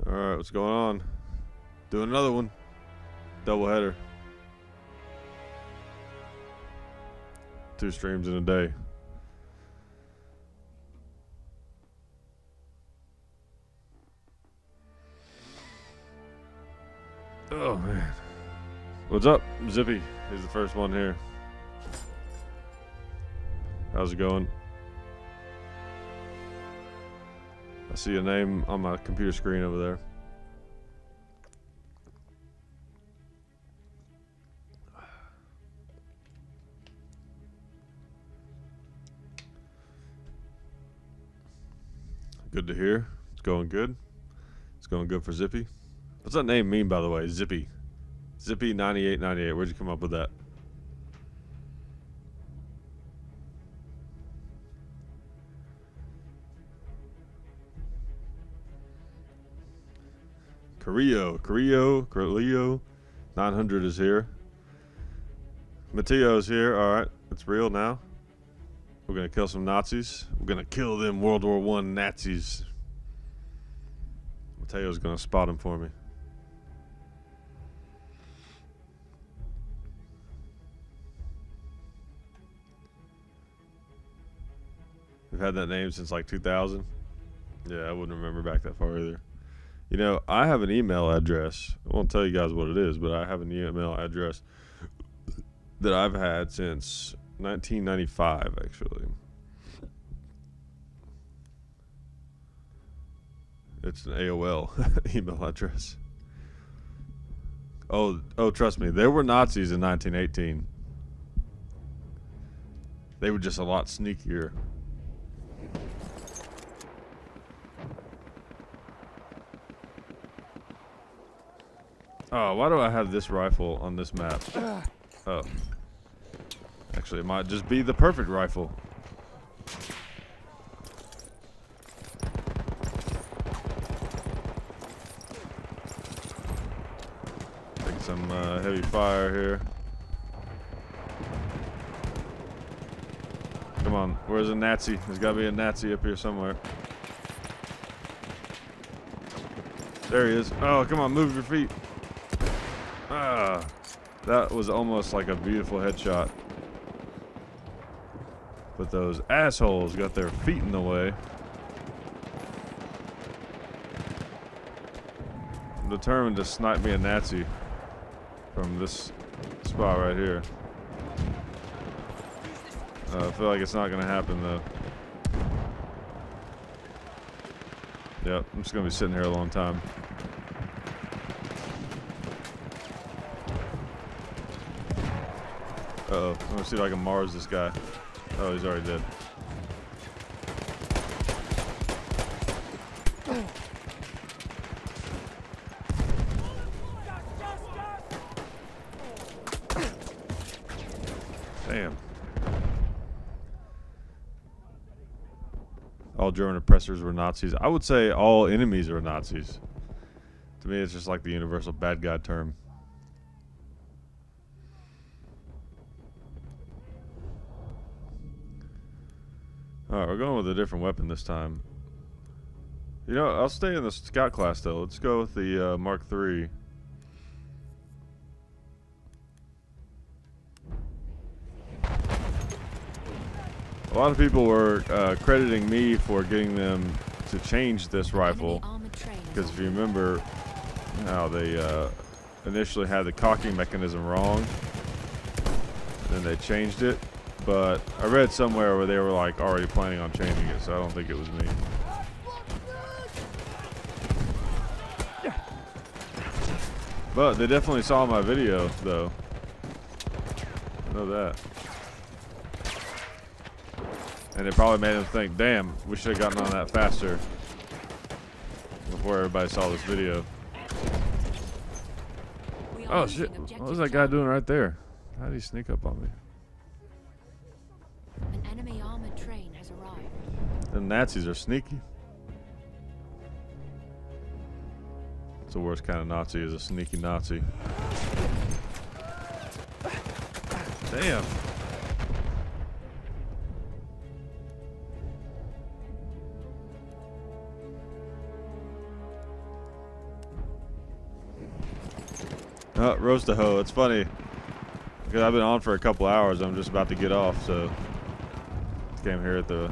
Alright, what's going on? Doing another one. Double header. 2 streams in a day. Oh man. What's up? Zippy. He's the first one here. How's it going? I see a name on my computer screen over there. Good to hear. It's going good. It's going good for Zippy. What's that name mean, by the way? Zippy. Zippy 9898. Where'd you come up with that? Carrillo. 900 is here. Mateo's here. Alright, it's real now. We're gonna kill some Nazis. We're gonna kill them World War I Nazis. Mateo's gonna spot him for me. We've had that name since like 2000. Yeah, I wouldn't remember back that far either. You know, I have an email address. I won't tell you guys what it is, but I have an email address that I've had since 1995, actually. It's an AOL email address. Oh, trust me, there were Nazis in 1918. They were just a lot sneakier. Oh, why do I have this rifle on this map? Oh. Actually, it might just be the perfect rifle. Take some heavy fire here. Come on, where's a Nazi? There's gotta be a Nazi up here somewhere. There he is. Oh, come on, move your feet. Ah, that was almost like a beautiful headshot. But those assholes got their feet in the way. I'm determined to snipe me a Nazi from this spot right here. I feel like it's not gonna happen though. Yep, I'm just gonna be sitting here a long time. Uh-oh, I'm gonna see if I can Mars this guy. Oh, he's already dead. Damn. All German oppressors were Nazis. I would say all enemies are Nazis. To me, it's just like the universal bad guy term. Alright, we're going with a different weapon this time. You know, I'll stay in the scout class though. Let's go with the Mark III. A lot of people were crediting me for getting them to change this rifle. Because if you remember how they initially had the cocking mechanism wrong. Then they changed it. But I read somewhere where they were like already planning on changing it, so I don't think it was me. But they definitely saw my video, though. I know that. And it probably made them think, damn, we should have gotten on that faster. Before everybody saw this video. Oh shit, what was that guy doing right there? How did he sneak up on me? An enemy armored train has arrived. The Nazis are sneaky. It's the worst kind of Nazi, is a sneaky Nazi. Damn. Roast a hoe. It's funny because I've been on for a couple hours. I'm just about to get off, so came here at the.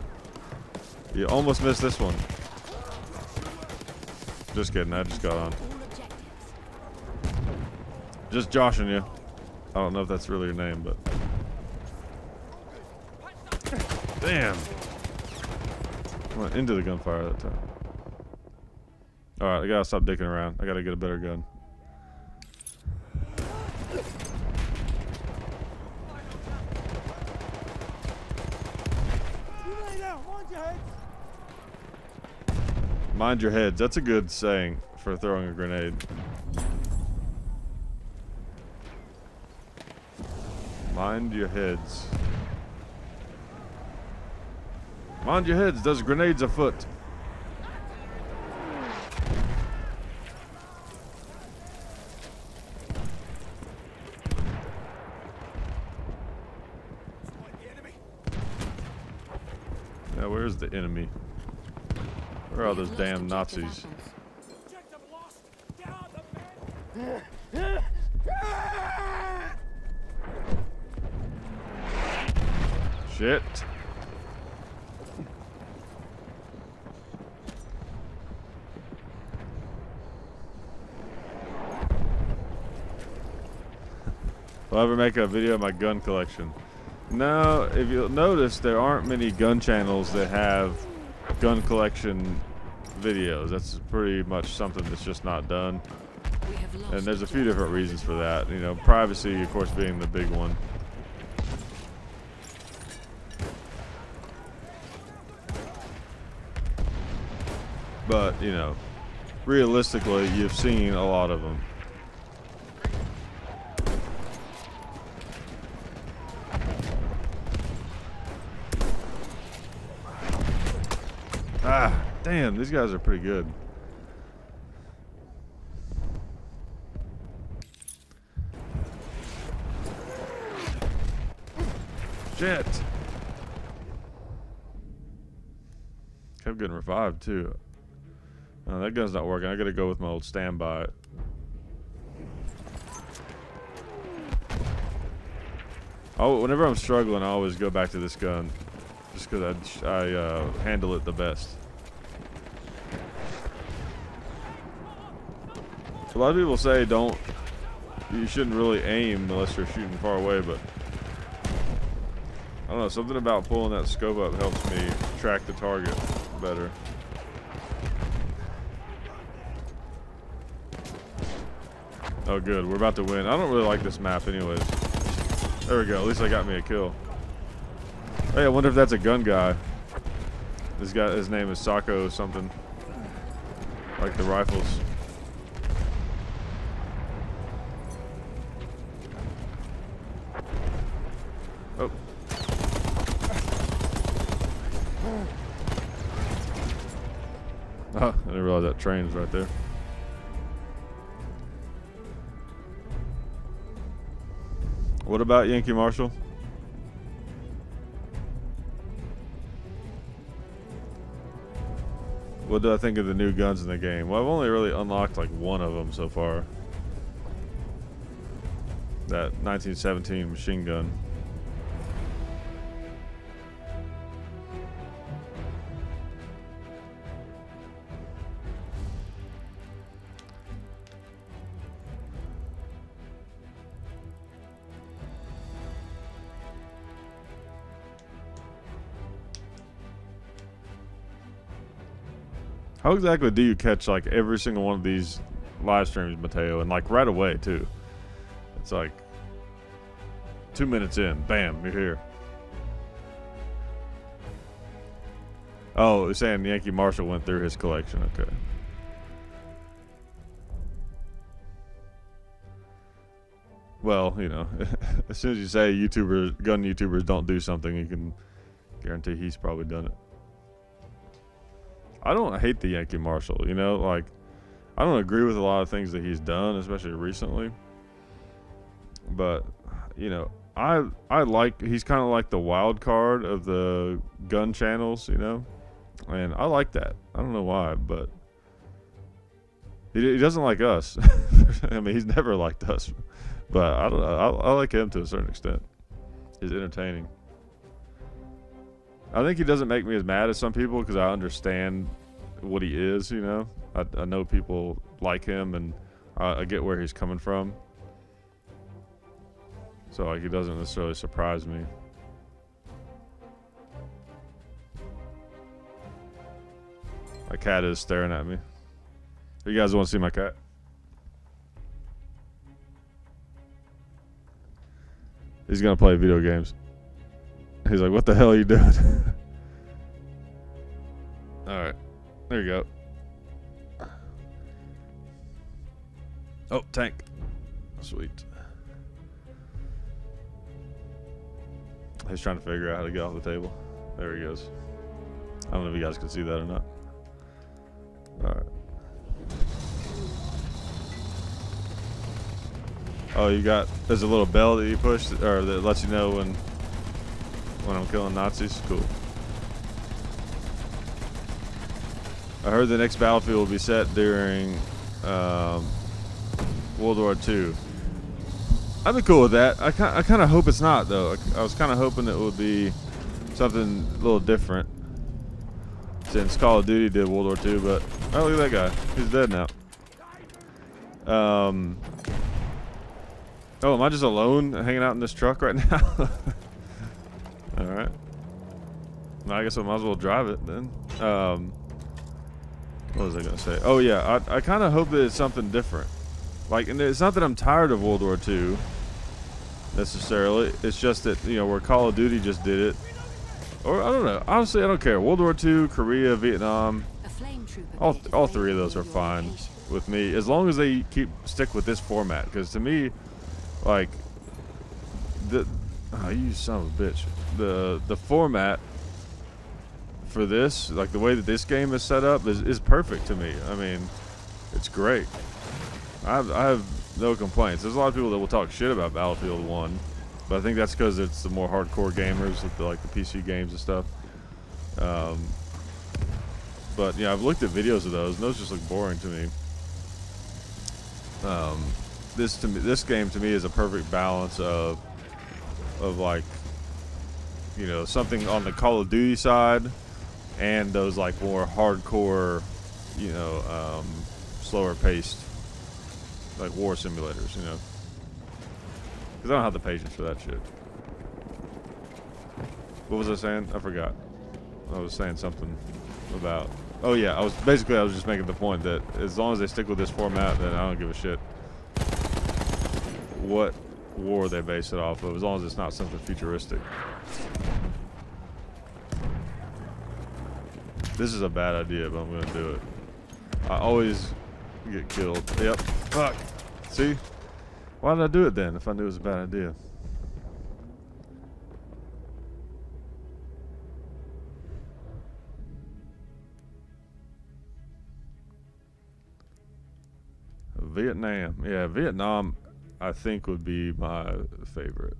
You almost missed this one. Just kidding. I just got on. Just joshing you. I don't know if that's really your name, but. Damn. I went into the gunfire that time. Alright, I gotta stop dicking around. I gotta get a better gun. Mind your heads. That's a good saying for throwing a grenade. Mind your heads. Mind your heads. There's grenades afoot. Yeah, where's the enemy? Where are all those damn Nazis? Shit. Will I ever make a video of my gun collection? No, if you'll notice, there aren't many gun channels that have gun collection videos. That's pretty much something that's just not done. And there's a few different reasons for that. You know, privacy, of course, being the big one. But, you know, realistically, you've seen a lot of them. Ah, damn, these guys are pretty good. Shit. Kept getting revived too. That gun's not working. I gotta go with my old standby. Oh, whenever I'm struggling, I always go back to this gun, just because I handle it the best. A lot of people say you shouldn't really aim unless you're shooting far away, but I don't know, something about pulling that scope up helps me track the target better. Oh good, we're about to win. I don't really like this map anyways. There we go, at least I got me a kill. Hey, I wonder if that's a gun guy. This guy, his name is Sako something. Like the rifles. Oh. Oh, I didn't realize that train was right there. What about Yankee Marshall? What do I think of the new guns in the game? Well, I've only really unlocked like one of them so far. That 1917 machine gun. How exactly do you catch like every single one of these live streams, Mateo, and like right away too? It's like 2 minutes in, bam, you're here. Oh, it's saying Yankee Marshall went through his collection. Okay. Well, you know, as soon as you say gun YouTubers don't do something, you can guarantee he's probably done it. I don't hate the Yankee Marshall, you know, like, I don't agree with a lot of things that he's done, especially recently. But, you know, I like, he's kind of like the wild card of the gun channels, you know, and I like that. I don't know why, but He doesn't like us. I mean, he's never liked us. But I don't know. I like him to a certain extent. He's entertaining. I think he doesn't make me as mad as some people because I understand what he is, you know. I know people like him, and I get where he's coming from. So, like, he doesn't necessarily surprise me. My cat is staring at me. You guys want to see my cat? He's gonna play video games. He's like, what the hell are you doing? Alright. There you go. Oh, tank. Sweet. He's trying to figure out how to get off the table. There he goes. I don't know if you guys can see that or not. Alright. Oh, there's a little bell that you push, or that lets you know when I'm killing Nazis. Cool. I heard the next battlefield will be set during World War II. I'd be cool with that. I kind of hope it's not, though. I was kind of hoping it would be something a little different, since Call of Duty did World War II. But oh, look at that guy. He's dead now. Oh, am I just alone hanging out in this truck right now? Alright. Well, I guess I might as well drive it then. What was I going to say? Oh, yeah. I kind of hope that it's something different. Like, and it's not that I'm tired of World War II, necessarily. It's just that, you know, where Call of Duty just did it. Or, I don't know. Honestly, I don't care. World War II, Korea, Vietnam. All three of those are fine with me. As long as they stick with this format. Because to me, like, you son of a bitch. The format for this, like the way that this game is set up, is perfect to me. I mean, it's great. I have no complaints. There's a lot of people that will talk shit about Battlefield 1, but I think that's because it's the more hardcore gamers with like the PC games and stuff. But yeah, I've looked at videos of those, and those just look boring to me. This game to me is a perfect balance of like, you know, something on the Call of Duty side, and those like more hardcore, you know, slower paced, like war simulators, you know. Because I don't have the patience for that shit. What was I saying? I forgot. I was saying something about... Oh yeah, I was just making the point that as long as they stick with this format, then I don't give a shit what war they base it off of, as long as it's not something futuristic. This is a bad idea, but I'm gonna do it. I always get killed. Yep. Fuck. See? Why did I do it then if I knew it was a bad idea? Vietnam. Yeah, Vietnam I think would be my favorite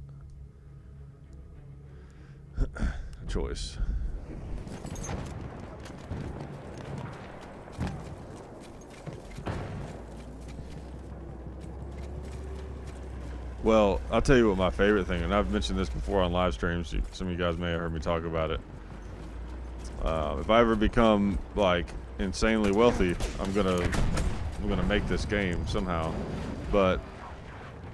choice. Well, I'll tell you what my favorite thing, and I've mentioned this before on live streams. Some of you guys may have heard me talk about it. If I ever become like insanely wealthy, I'm gonna make this game somehow. But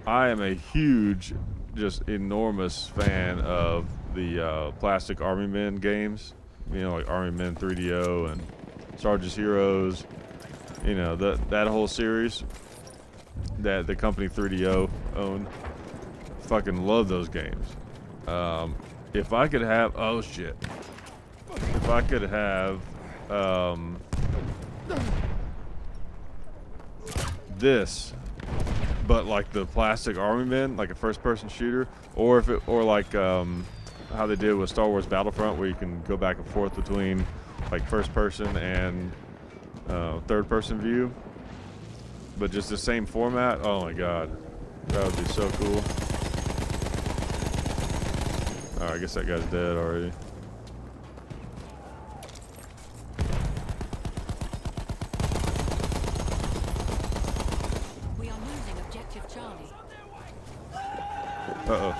I am a huge, just enormous fan of the Plastic Army Men games. You know, like Army Men 3DO and Sarge's Heroes. You know, that whole series that the company 3DO owned. Fucking love those games. If I could have, oh shit. If I could have this, but like the Plastic Army Men, like a first-person shooter, or like how they did with Star Wars Battlefront, where you can go back and forth between like first-person and third-person view, but just the same format. Oh my god, that would be so cool. Alright, I guess that guy's dead already. Uh-oh.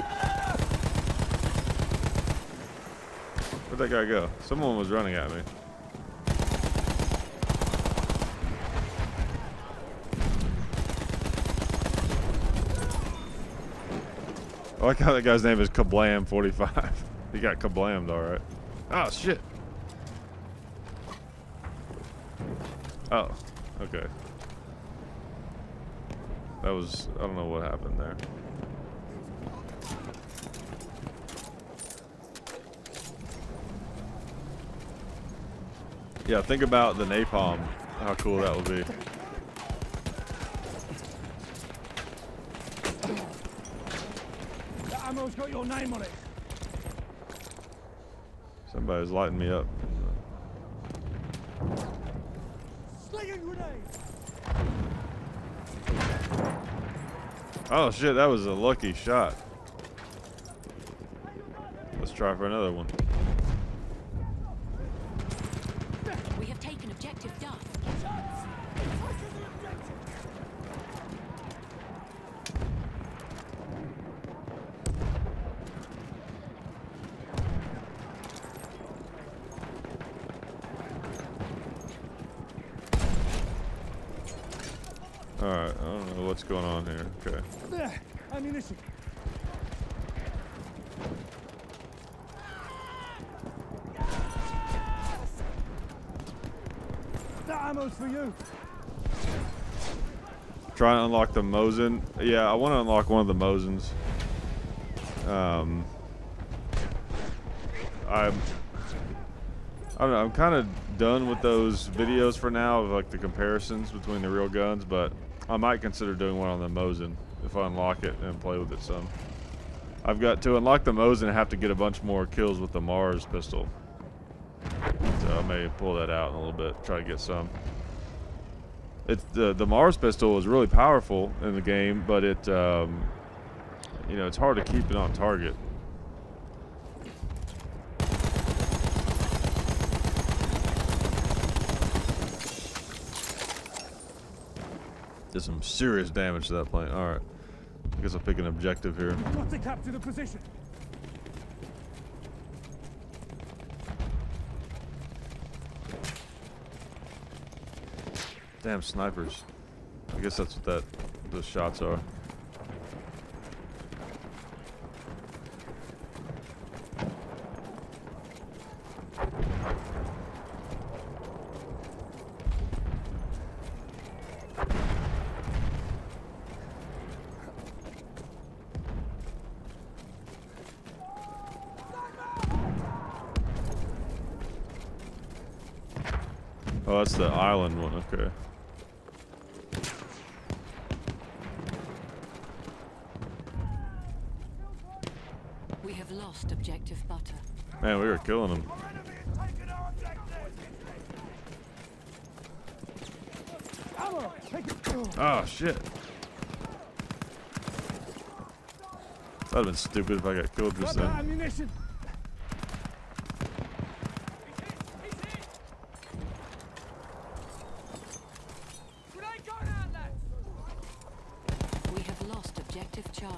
Where'd that guy go? Someone was running at me. I like how that guy's name is Kablam45. He got kablammed, alright. Oh, shit. Oh, okay. That was, I don't know what happened there. Yeah, think about the napalm, how cool that would be. The ammo's got your name on it. Somebody's lighting me up. Slinging grenade. Oh shit, that was a lucky shot. Let's try for another one. We have taken objective Duff. Alright, I don't know what's going on here. Okay. There, ammunition. That ammo's for you. Try to unlock the Mosin. Yeah, I want to unlock one of the Mosins. I don't know, I'm kind of done with those videos for now of like the comparisons between the real guns, but I might consider doing one on the Mosin if I unlock it and play with it some. I've got to unlock the Mosin, I have to get a bunch more kills with the Mars pistol. So I may pull that out in a little bit, try to get some. It's the Mars pistol is really powerful in the game, but it you know, it's hard to keep it on target. Did some serious damage to that plane. All right, I guess I'll pick an objective here. Got to capture the position. Damn snipers. I guess that's what those shots are. Oh, that's the island one, okay. We have lost objective Butter. Man, we were killing them. Ammo, take it. Oh, shit. That'd have been stupid if I got killed just Got that then. ammunition. We have lost objective Charlie.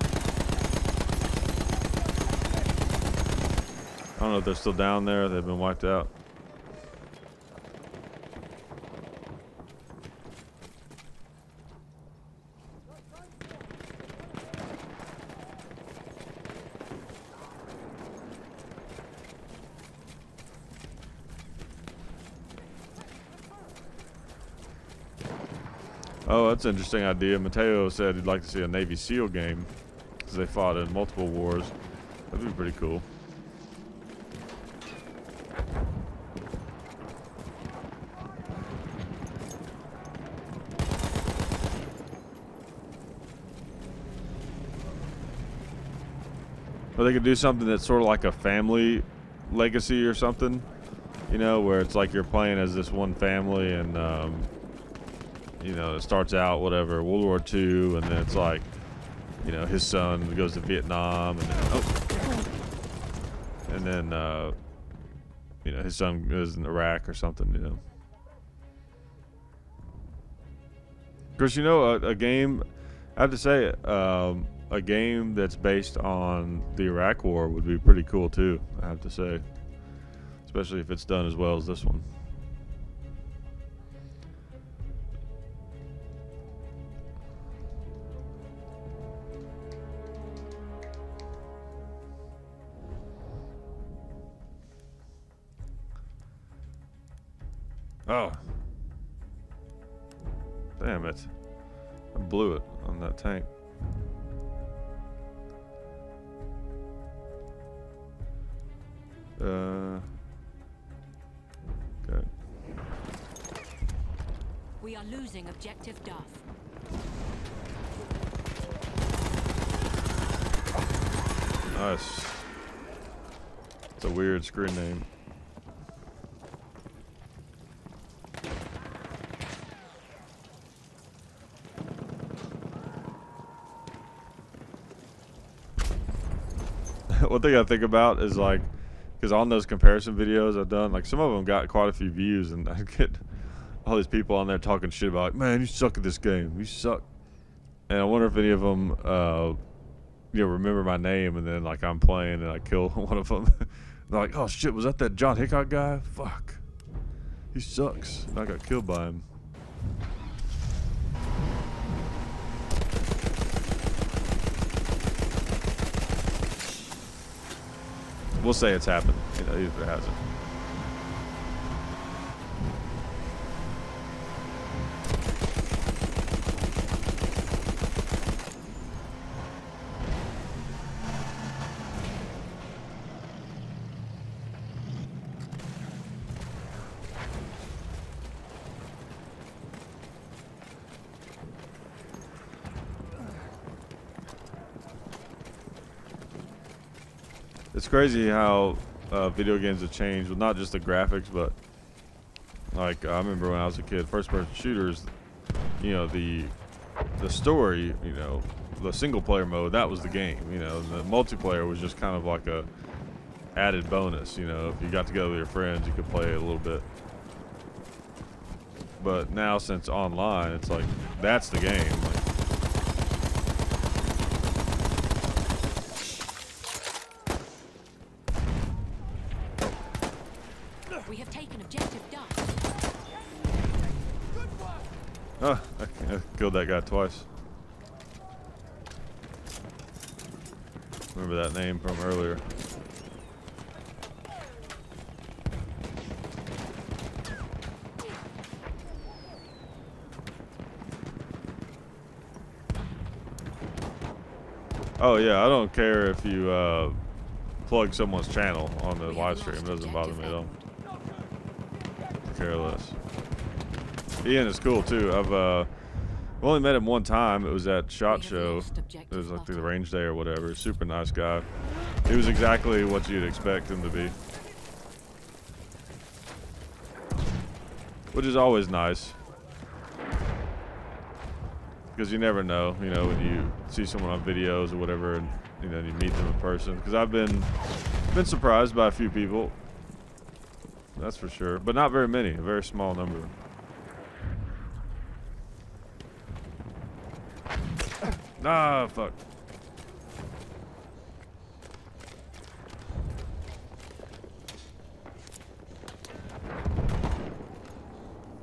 I don't know if they're still down there. They've been wiped out. Oh, that's an interesting idea. Mateo said he'd like to see a Navy SEAL game because they fought in multiple wars. That'd be pretty cool. Or they could do something that's sort of like a family legacy or something, you know, where it's like you're playing as this one family and, you know, it starts out, whatever, World War II, and then it's like, you know, his son goes to Vietnam, and then, you know, his son goes in Iraq or something, you know. Of course, you know, a game, I have to say, a game that's based on the Iraq War would be pretty cool too, I have to say. Especially if it's done as well as this one. Oh. Damn it. I blew it on that tank. Okay. We are losing objective Duff. Nice. It's a weird screen name. One thing I think about is like, because on those comparison videos I've done, like some of them got quite a few views, and I get all these people on there talking shit about, like, man, you suck at this game, you suck. And I wonder if any of them, you know, remember my name, and then like I'm playing and I kill one of them. They're like, oh shit, was that John Hickok guy? Fuck, he sucks. And I got killed by him. We'll say it's happened, you know, even if it hasn't. It's crazy how video games have changed with not just the graphics, but like I remember when I was a kid, first-person shooters, you know, the story, you know, the single-player mode, that was the game, you know, and the multiplayer was just kind of like a added bonus, you know, if you got together with your friends, you could play a little bit. But now since online, it's like that's the game. Like, We have taken objective Duff. oh, I killed that guy twice. Remember that name from earlier. Oh yeah, I don't care if you plug someone's channel on the live stream. It doesn't bother me at all. Care less. Ian is cool too. I've only met him one time. It was at SHOT Show. It was like the range day or whatever. Super nice guy. He was exactly what you'd expect him to be, which is always nice because you never know, you know, when you see someone on videos or whatever, and you know, you meet them in person. Because I've been surprised by a few people. That's for sure, but not very many. A very small number. Ah, fuck.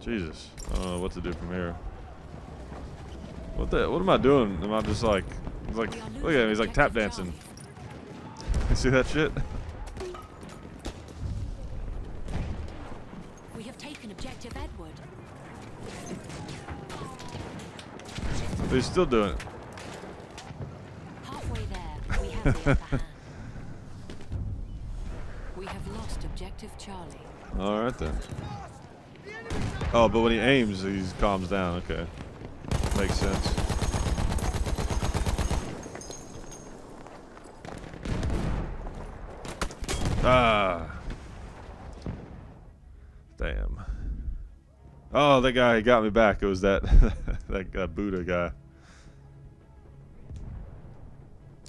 Jesus, I don't know what to do from here. What am I doing? Am I just like, look at him, he's like tap dancing. You see that shit? We have taken objective Edward. But he's still doing it. Halfway there, we have the upper hand. We have lost objective Charlie. All right then. Oh, but when he aims, he calms down. Okay, makes sense. Ah, damn. Oh, that guy got me back. It was that that Buddha guy.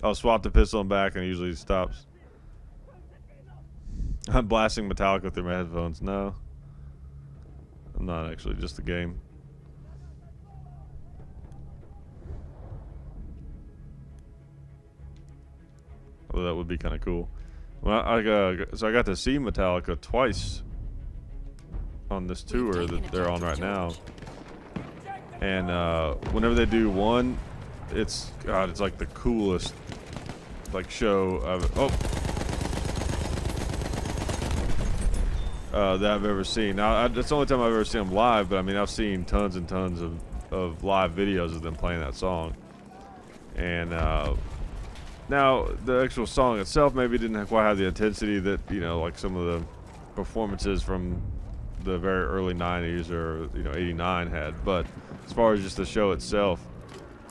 I'll swap the pistol and back, and it usually stops. I'm blasting Metallica through my headphones. No, I'm not actually. Just the game. Well, that would be kind of cool. Well, so I got to see Metallica twice on this tour that they're on right now. And whenever they do one, it's like the coolest like show that I've ever seen. Now that's the only time I've ever seen them live, but I mean I've seen tons and tons of live videos of them playing that song. And now the actual song itself maybe didn't quite have the intensity that, you know, like some of the performances from the very early 90s or, you know, 89 had, but as far as just the show itself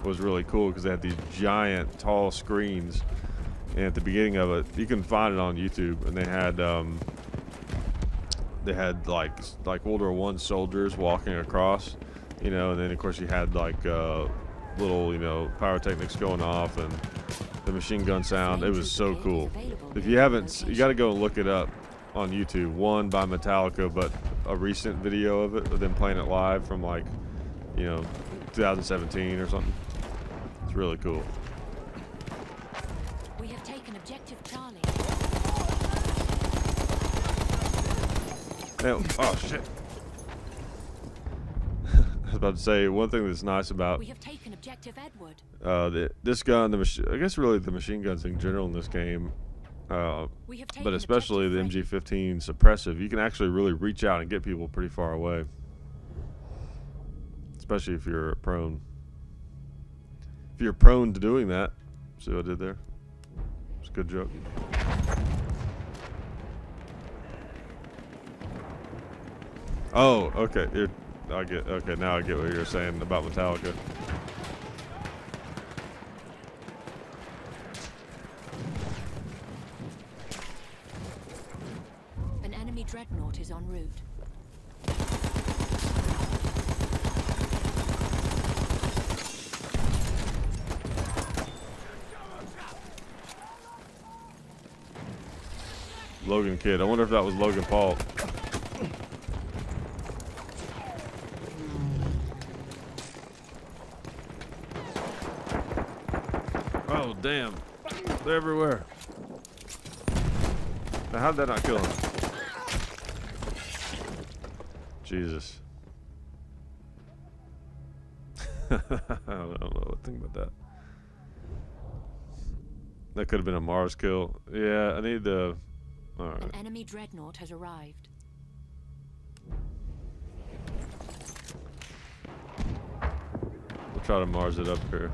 was really cool because they had these giant tall screens, and at the beginning of it, you can find it on YouTube, and they had like World War I soldiers walking across, you know, and then of course you had like little, you know, pyrotechnics going off and the machine gun sound. It was so cool. If you haven't, you got to go and look it up on YouTube. One by Metallica, but a recent video of it, of them playing it live from like, you know, 2017 or something. It's really cool. We have taken objective Charlie. Oh shit. I was about to say, one thing that's nice about We have taken objective Edward. this gun, I guess really the machine guns in general in this game, We have taken but especially the objective MG15 suppressive, you can actually really reach out and get people pretty far away. Especially if you're prone. If you're prone to doing that. See what I did there? It's a good joke. Oh, okay. Okay, now I get what you're saying about Metallica. An enemy dreadnought is en route. Logan Kid. I wonder if that was Logan Paul. Oh, damn. They're everywhere. Now, how'd that not kill him? Jesus. I don't know what to think about that. That could have been a Mars kill. Yeah, I need the... Alright. An enemy dreadnought has arrived. We'll try to Mars it up here.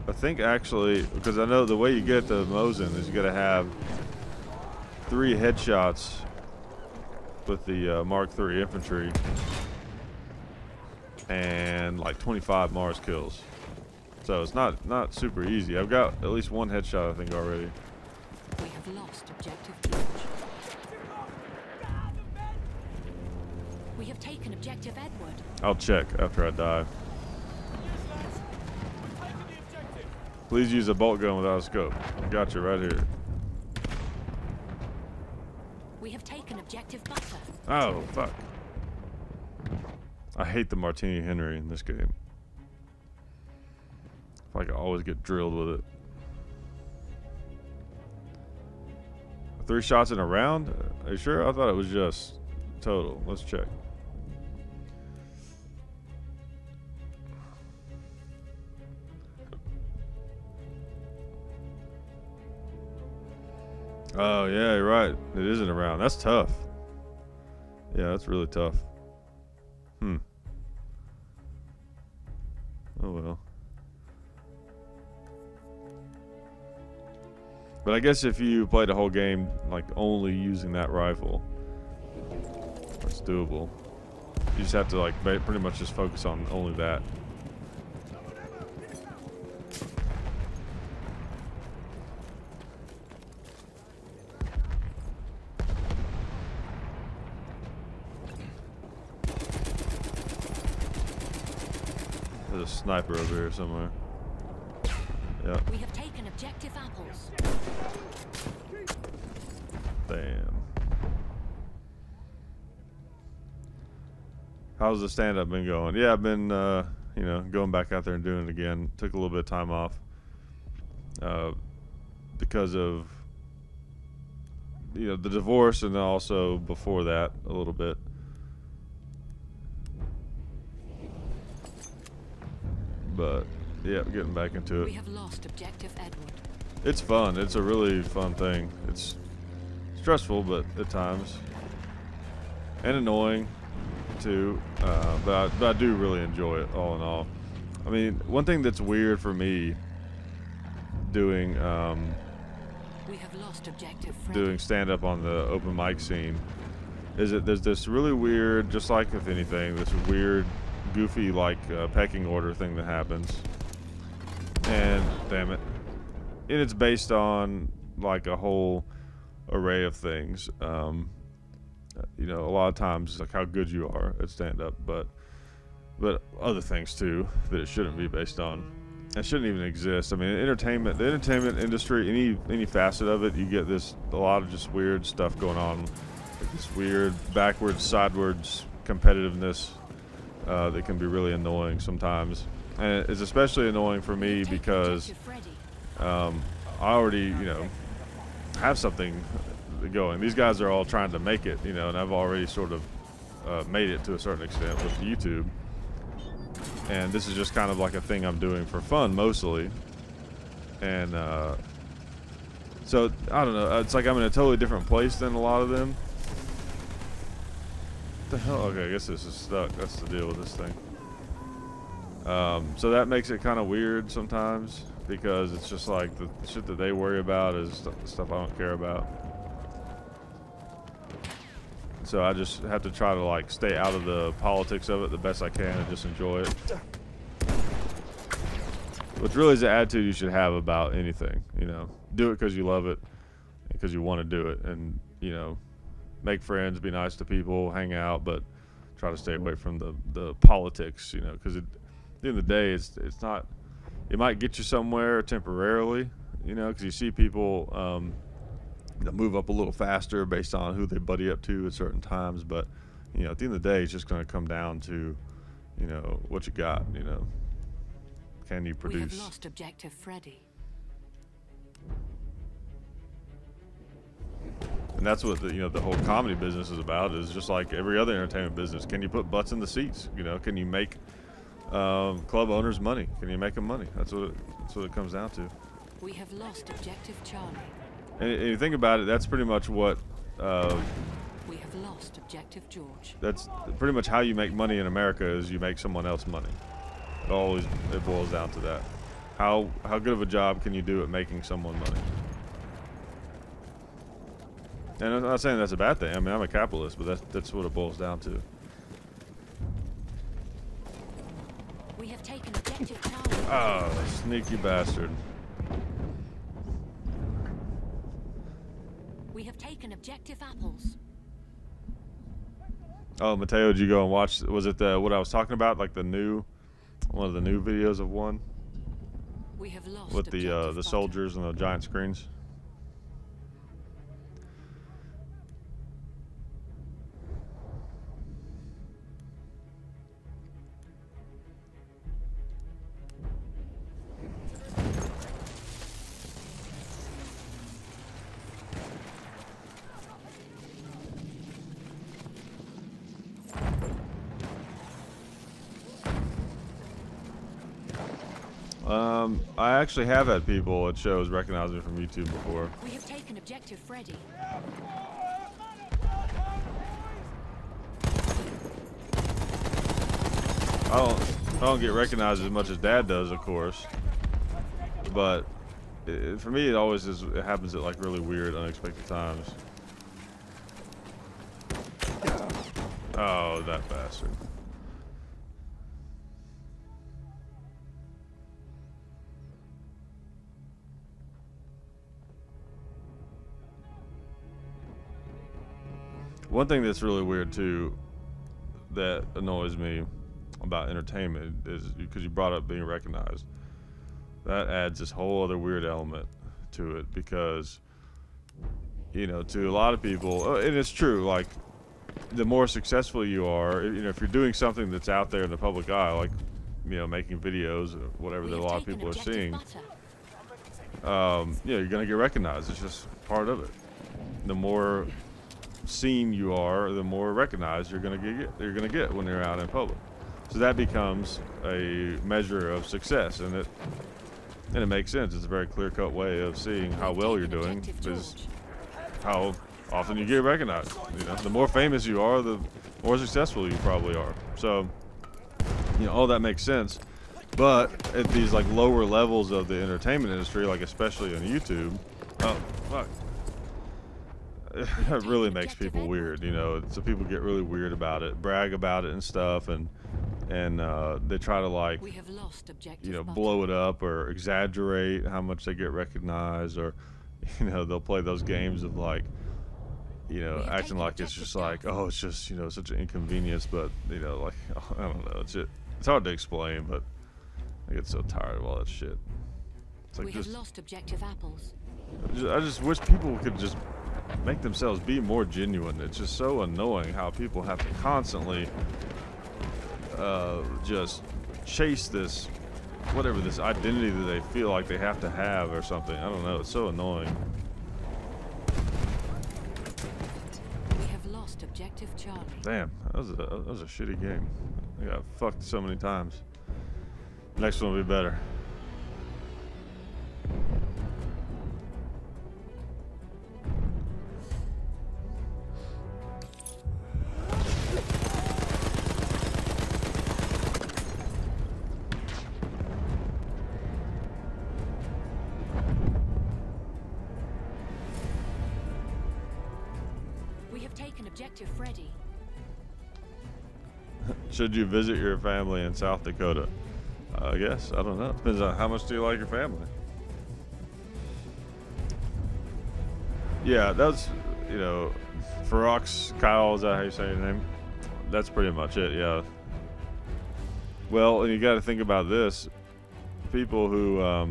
I think actually, because I know the way you get to Mosin is you got to have 3 headshots with the Mark III infantry and like 25 Mars kills. So it's not super easy. I've got at least 1 headshot I think already. We have lost objective George. We have taken objective Edward. I'll check after I die. Please use a bolt gun without a scope. I got you right here. We have taken objective Butter. Oh, fuck. I hate the Martini Henry in this game. I feel like I always get drilled with it. 3 shots in a round? Are you sure? I thought it was just total. Let's check. Oh, yeah, you're right. It isn't a round. That's tough. Yeah, that's really tough. Oh, well. But I guess if you played a whole game, like, only using that rifle, that's doable. You just have to, like, pretty much just focus on only that. sniper over here somewhere. Yep. We have taken objective apples. Damn. How's the stand-up been going? Yeah, I've been, you know, going back out there and doing it again. Took a little bit of time off because of, you know, the divorce, and then also before that a little bit. But yeah, getting back into We it. have lost objective Edward. It's fun. It's a really fun thing. It's stressful, but at times, and annoying too. But I do really enjoy it, all in all. I mean, one thing that's weird for me doing We have lost objective Freddy. doing stand-up on the open mic scene is that there's this really weird, just like with anything, this weird, goofy, like pecking order thing that happens. And damn it, and it's based on like a whole array of things. You know, a lot of times like how good you are at stand-up, but other things too that it shouldn't be based on. It shouldn't even exist. I mean, the entertainment industry, any facet of it, you get a lot of just weird stuff going on, like this weird backwards, sidewards competitiveness that can be really annoying sometimes. And it's especially annoying for me because I already, you know, have something going. These guys are all trying to make it, you know, and I've already sort of made it to a certain extent with YouTube. And this is just kind of like a thing I'm doing for fun mostly. And so I don't know, it's like I'm in a totally different place than a lot of them. What the hell? Okay, I guess this is stuck. That's the deal with this thing. So that makes it kind of weird sometimes, because it's just like the shit that they worry about is stuff I don't care about. So I just have to try to like stay out of the politics of it the best I can and just enjoy it. Which really is the attitude you should have about anything, you know. Do it because you love it, because you want to do it, and, you know, make friends, be nice to people, hang out, but try to stay away from the politics, you know, because at the end of the day, it's not, it might get you somewhere temporarily, you know, because you see people that move up a little faster based on who they buddy up to at certain times, but, you know, at the end of the day, it's just going to come down to, you know, what you got, you know. Can you produce? We have lost objective Freddy. And that's what the, you know, the whole comedy business is about, is just like every other entertainment business. Can you put butts in the seats? You know, can you make club owners money? Can you make them money? That's what it comes down to. We have lost objective Charlie. And you think about it, that's pretty much what We have lost objective George. that's pretty much how you make money in America, is you make someone else money. It boils down to that. How good of a job can you do at making someone money? And I'm not saying that's a bad thing. I mean, I'm a capitalist, but that's what it boils down to. We have taken objective Charlie. Oh, sneaky bastard. We have taken objective apples. Oh, Mateo, did you go and watch? Was it what I was talking about, like one of the new videos of one We have lost with the objective soldiers and the giant screens? I actually have had people at shows recognize me from YouTube before. We have taken objective Freddy. I don't get recognized as much as Dad does, of course, but for me, it happens at like really weird, unexpected times. Oh, that bastard. One thing that's really weird too, that annoys me, about entertainment is because you brought up being recognized. That adds this whole other weird element to it because, you know, to a lot of people, and it's true, like, the more successful you are, you know, if you're doing something that's out there in the public eye, like, you know, making videos or whatever that a lot of people are seeing, yeah, you're gonna get recognized. It's just part of it. The more seen you are, the more recognized you're gonna get when you're out in public. So that becomes a measure of success, and it makes sense. It's a very clear-cut way of seeing how well you're doing is how often you get recognized. You know, the more famous you are, the more successful you probably are. So, you know, all that makes sense. But at these like lower levels of the entertainment industry, like especially on YouTube, oh fuck, it really makes people weird. You know, so people get really weird about it, brag about it and stuff, and they try to, like, you know, blow it up or exaggerate how much they get recognized, or, you know, they'll play those games of, like, you know, acting like it's just like, oh, it's just, you know, such an inconvenience, but, you know, like, I don't know, it's hard to explain, but I get so tired of all that shit. It's like, we have lost objective apples. I just wish people could just make themselves be more genuine. It's just so annoying how people have to constantly just chase this, whatever, this identity that they feel like they have to have or something. I don't know. It's so annoying. We have lost objective Charlie. Damn, that was a shitty game. I got fucked so many times. Next one will be better. Objective Freddy. Should you visit your family in South Dakota? I guess. I don't know. Depends on how much do you like your family. Yeah, that's, you know, Ferox Kyle, is that how you say your name? That's pretty much it, yeah. Well, and you got to think about this. People who are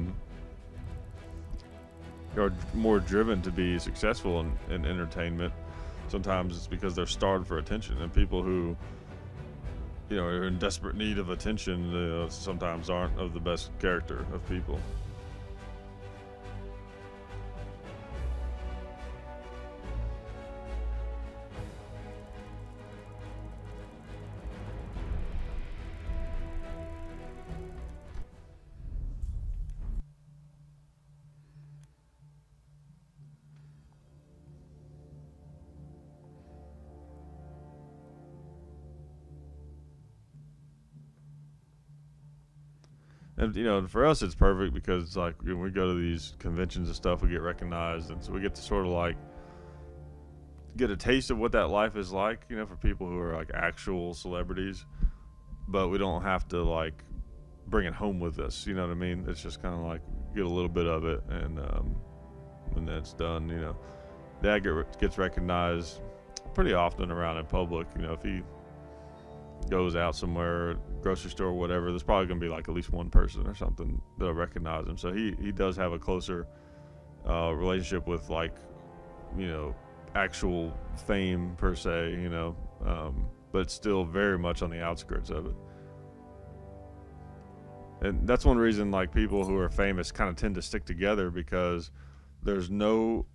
more driven to be successful in entertainment, sometimes it's because they're starved for attention, and people who, you know, are in desperate need of attention, sometimes aren't of the best character of people. And, you know, for us, it's perfect because it's like when we go to these conventions and stuff, we get recognized. And so we get to sort of like get a taste of what that life is like, you know, for people who are like actual celebrities. But we don't have to like bring it home with us, you know what I mean? It's just kind of like get a little bit of it, and when that's done, you know, Dad gets recognized pretty often around in public. You know, if he goes out somewhere, grocery store, whatever, there's probably gonna be like at least one person or something that'll recognize him. So he does have a closer relationship with, like, you know, actual fame per se, you know, but still very much on the outskirts of it. And that's one reason, like, people who are famous kind of tend to stick together, because there's no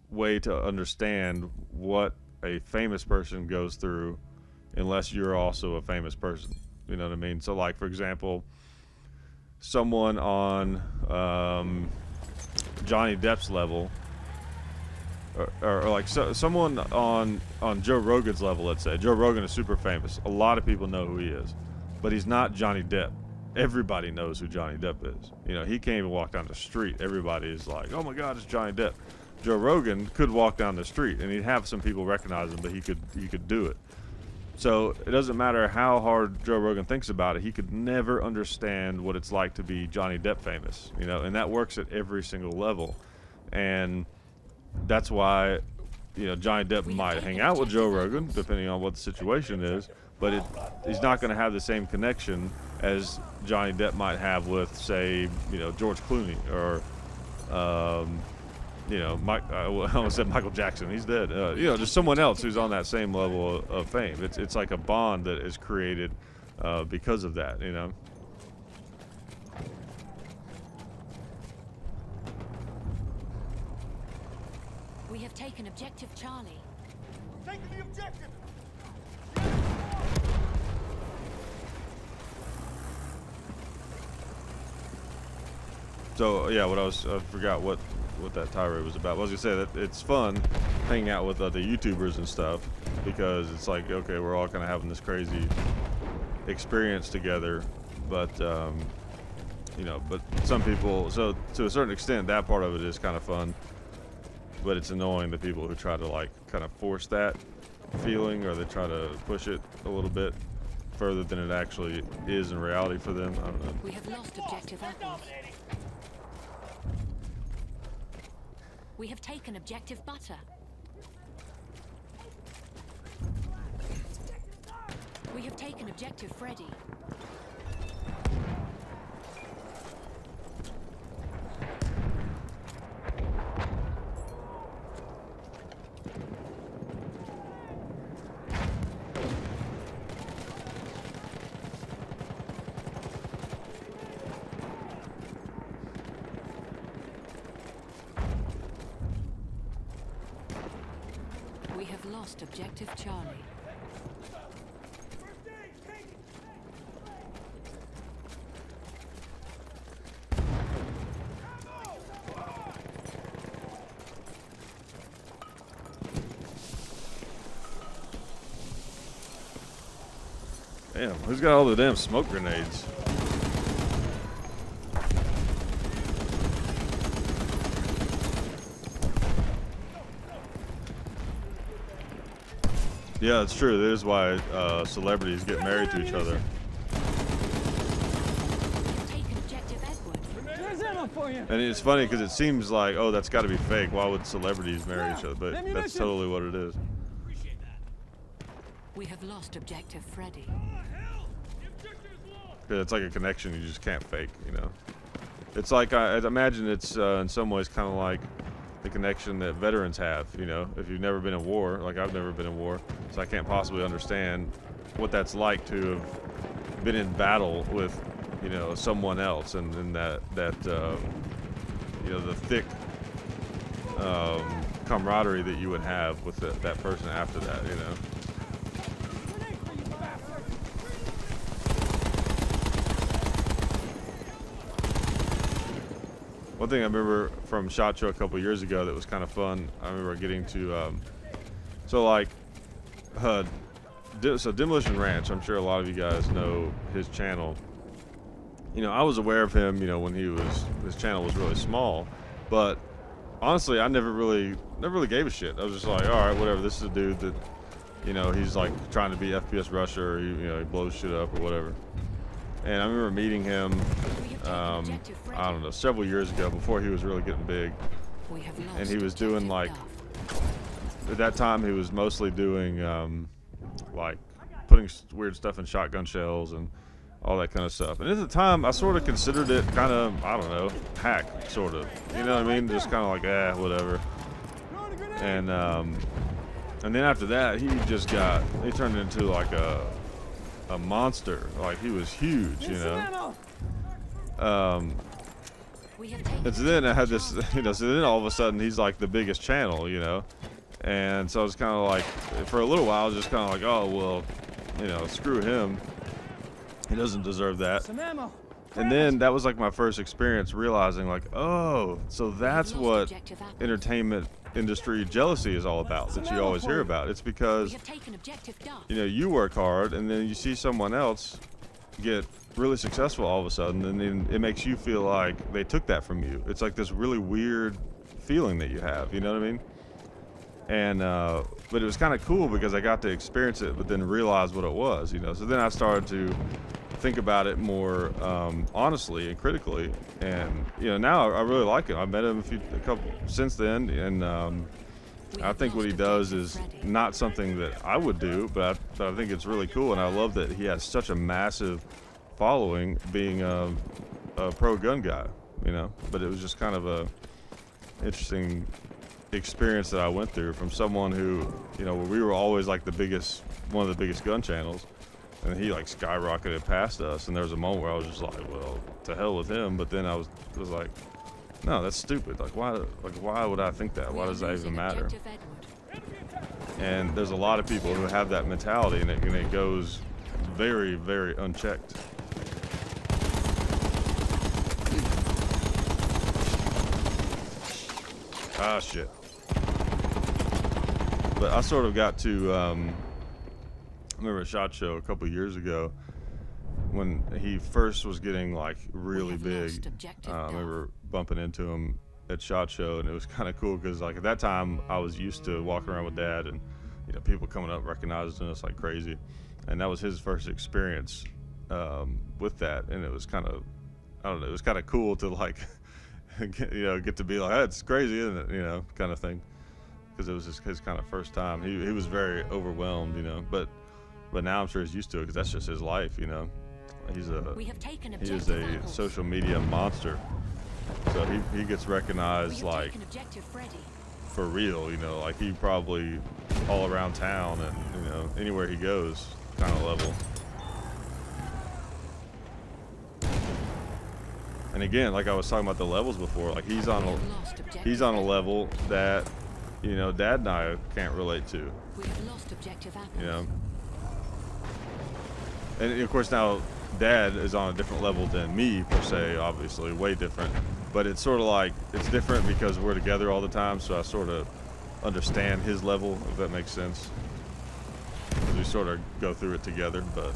way to understand what a famous person goes through unless you're also a famous person. You know what I mean? So, like, for example, someone on Johnny Depp's level, or like someone on Joe Rogan's level, let's say. Joe Rogan is super famous. A lot of people know who he is, but he's not Johnny Depp. Everybody knows who Johnny Depp is. You know, he can't even walk down the street. Everybody is like, oh my God, it's Johnny Depp. Joe Rogan could walk down the street and he'd have some people recognize him, but he could do it. So it doesn't matter how hard Joe Rogan thinks about it, he could never understand what it's like to be Johnny Depp famous, you know, and that works at every single level. And that's why, you know, Johnny Depp might hang out with Joe Rogan, depending on what the situation is, but he's not going to have the same connection as Johnny Depp might have with, say, you know, George Clooney or, you know, I almost said Michael Jackson. He's dead. You know, just someone else who's on that same level of fame. It's like a bond that is created because of that. You know. We have taken objective Charlie. Taking the objective. So yeah, I forgot what that tirade was about. I was gonna say that it's fun hanging out with other YouTubers and stuff because it's like, okay, we're all kind of having this crazy experience together, but you know, but some people, so to a certain extent, that part of it is kind of fun, but it's annoying the people who try to like kind of force that feeling, or they try to push it a little bit further than it actually is in reality for them. I don't know. We have lost objective apples. We have taken objective butter. We have taken objective Freddy. We have lost objective Charlie. Damn, who's got all the damn smoke grenades? Yeah, it's true. That is why celebrities get married to each other. Taken objective Edward. There's ammo for you. And it's funny because it seems like, oh, that's got to be fake. Why would celebrities marry each other? But that's totally what it is. We have lost objective Freddy. Yeah, it's like a connection you just can't fake, you know. It's like, I imagine it's in some ways kind of like the connection that veterans have, you know. If you've never been in war, like I've never been in war, so I can't possibly understand what that's like to have been in battle with, you know, someone else, and that you know, the thick camaraderie that you would have with that person after that, you know. One thing I remember from SHOT Show a couple years ago that was kind of fun, I remember getting to, so like, so Demolition Ranch, I'm sure a lot of you guys know his channel. You know, I was aware of him, you know, when his channel was really small, but honestly, I never really gave a shit. I was just like, all right, whatever, this is a dude that, you know, he's like trying to be FPS Russia, or, you know, he blows shit up or whatever. And I remember meeting him, I don't know, several years ago before he was really getting big. And he was doing like, at that time he was mostly doing like putting weird stuff in shotgun shells and all that kind of stuff. And at the time I sort of considered it kind of, I don't know, hack sort of. You know what I mean? Just kind of like, whatever. And then after that he turned into like a monster. Like he was huge, you know. And so then I had this, you know, so then all of a sudden he's like the biggest channel, you know. And so I was kind of like, for a little while I was just kind of like, oh well, you know, screw him, he doesn't deserve that. Some ammo. And then that was like my first experience realizing like, oh, so that's what entertainment industry jealousy is all about, that you always hear about. It's because, you know, you work hard and then you see someone else get really successful all of a sudden, and then it makes you feel like they took that from you. It's like this really weird feeling that you have, you know what I mean? And but it was kind of cool because I got to experience it, but then realize what it was, you know. So then I started to think about it more honestly and critically, and you know, now I really like him. I met him a couple since then, and I think what he does is not something that I would do, but I think it's really cool, and I love that he has such a massive following, being a pro gun guy, you know. But it was just kind of a interesting experience that I went through from someone who, you know, we were always like one of the biggest gun channels, and he like skyrocketed past us, and there was a moment where I was just like, well, to hell with him. But then I was like, no, that's stupid. Like why would I think that? Why does that even matter? And there's a lot of people who have that mentality, and it goes very, very unchecked. Ah, shit. But I sort of got to, I remember at SHOT Show a couple years ago when he first was getting like really big. I remember bumping into him at SHOT Show, and it was kind of cool because like at that time I was used to walking around with Dad, and you know, people coming up recognizing us like crazy, and that was his first experience with that, and it was kind of, I don't know, it was kind of cool to like get to be like, oh, it's crazy, isn't it, you know, kind of thing, because it was his kind of first time. He was very overwhelmed, you know, but now I'm sure he's used to it because that's just his life, you know. He is a social media monster, so he gets recognized like for real, you know, like he probably all around town and, you know, anywhere he goes kind of level. And again, like I was talking about the levels before, like he's on a level that, you know, Dad and I can't relate to. You know, and of course now Dad is on a different level than me per se, obviously, way different. But it's sort of like, it's different because we're together all the time, so I sort of understand his level, if that makes sense. We sort of go through it together, but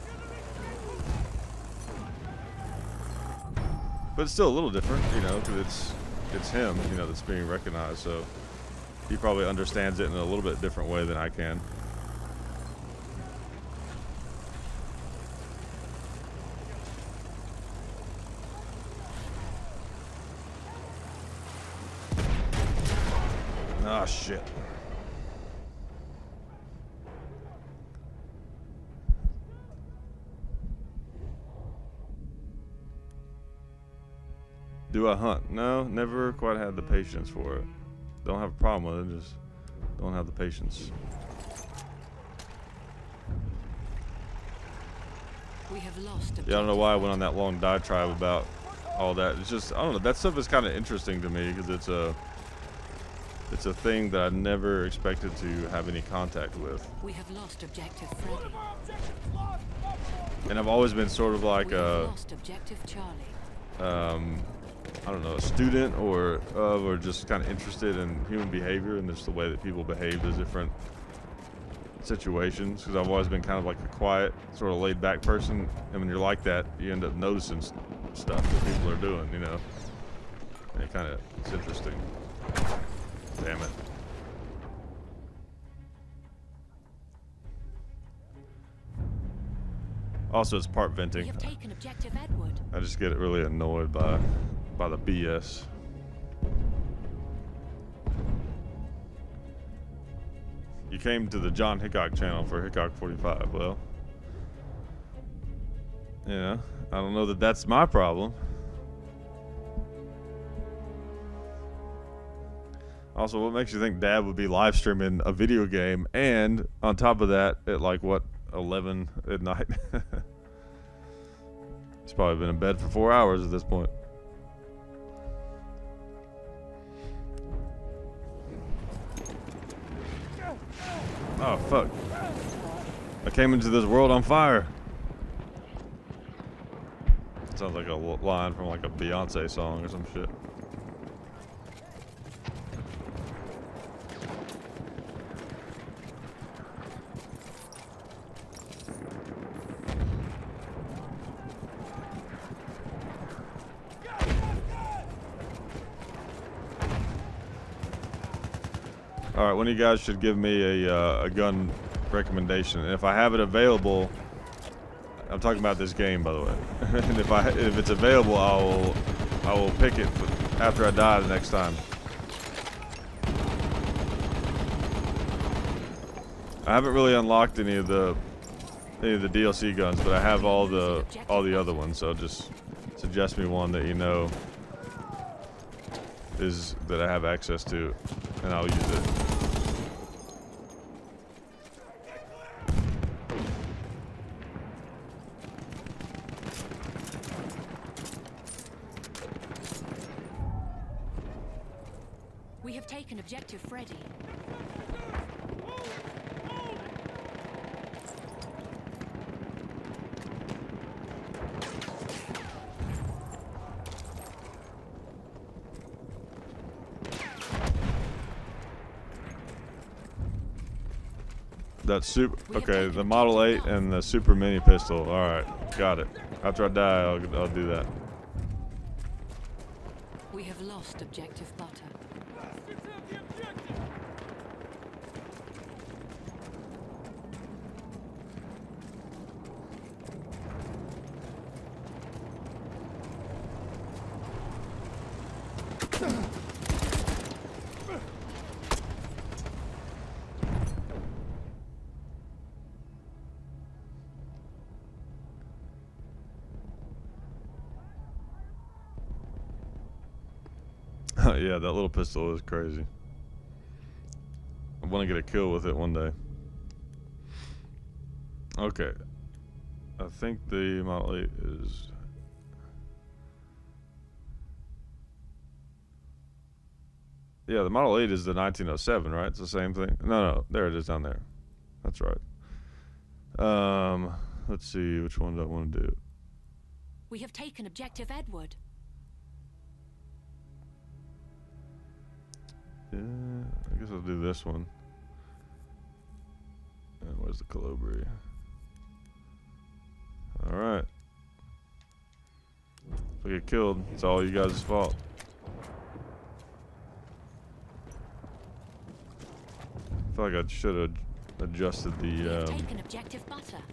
it's still a little different, you know, because it's him, you know, that's being recognized, so he probably understands it in a little bit different way than I can. Ah, shit. Do I hunt? No, never quite had the patience for it. Don't have a problem with it, just don't have the patience. We have lost. Yeah, I don't know why I went on that long diatribe about all that. It's just, I don't know, that stuff is kind of interesting to me because it's a thing that I never expected to have any contact with. We have lost objective Freddy. And I've always been sort of like lost objective Charlie. I don't know, a student or just kind of interested in human behavior and just the way that people behave in different situations, because I've always been kind of like a quiet, sort of laid back person, and when you're like that, you end up noticing stuff that people are doing, you know, and it's interesting. Damn it. Also, it's part venting. We have taken objective Edward. I just get really annoyed by the BS. You came to the John Hickok channel for Hickok 45. Well, yeah, I don't know that that's my problem. Also, what makes you think Dad would be live streaming a video game, and on top of that, at like what, 11 at night? He's probably been in bed for 4 hours at this point. Oh, fuck. I came into this world on fire. Sounds like a line from like a Beyonce song or some shit. All right, one of you guys should give me a gun recommendation, and if I have it available, I'm talking about this game, by the way. And if it's available, I will pick it after I die the next time. I haven't really unlocked any of the DLC guns, but I have all the other ones. So just suggest me one that you know is that I have access to, and I'll use it. We have taken objective Freddy. That super. Okay, the Model 8 and the super mini pistol. All right, got it. After I die, I'll do that. We have lost objective butter. Yeah, that little pistol is crazy. I want to get a kill with it one day. Okay. I think the Model 8 is... Yeah, the Model 8 is the 1907, right? It's the same thing. No, there it is down there. That's right. Let's see, which one do I want to do? We have taken objective Edward. Yeah, I guess I'll do this one. And where's the Colobri? Alright. If I get killed, it's all you guys' fault. I feel like I should have adjusted the Taken objective butter.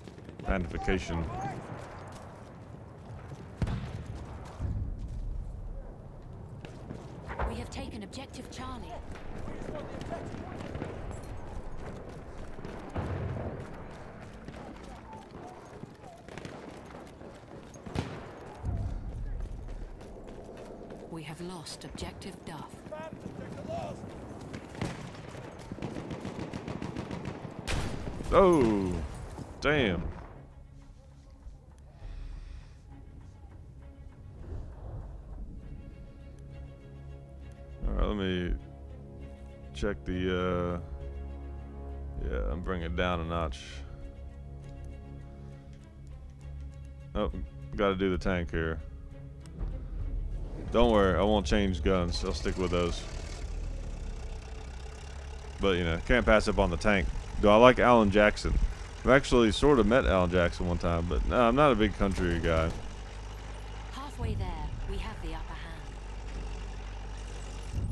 magnification. We have taken objective Charlie. We have lost objective Duff. Oh, damn. Alright, let me check the, yeah, I'm bringing it down a notch. Oh, gotta do the tank here. Don't worry, I won't change guns. I'll stick with those. But, you know, can't pass up on the tank. Do I like Alan Jackson? I've actually sort of met Alan Jackson one time, but no, I'm not a big country guy. Halfway there, we have the upper hand.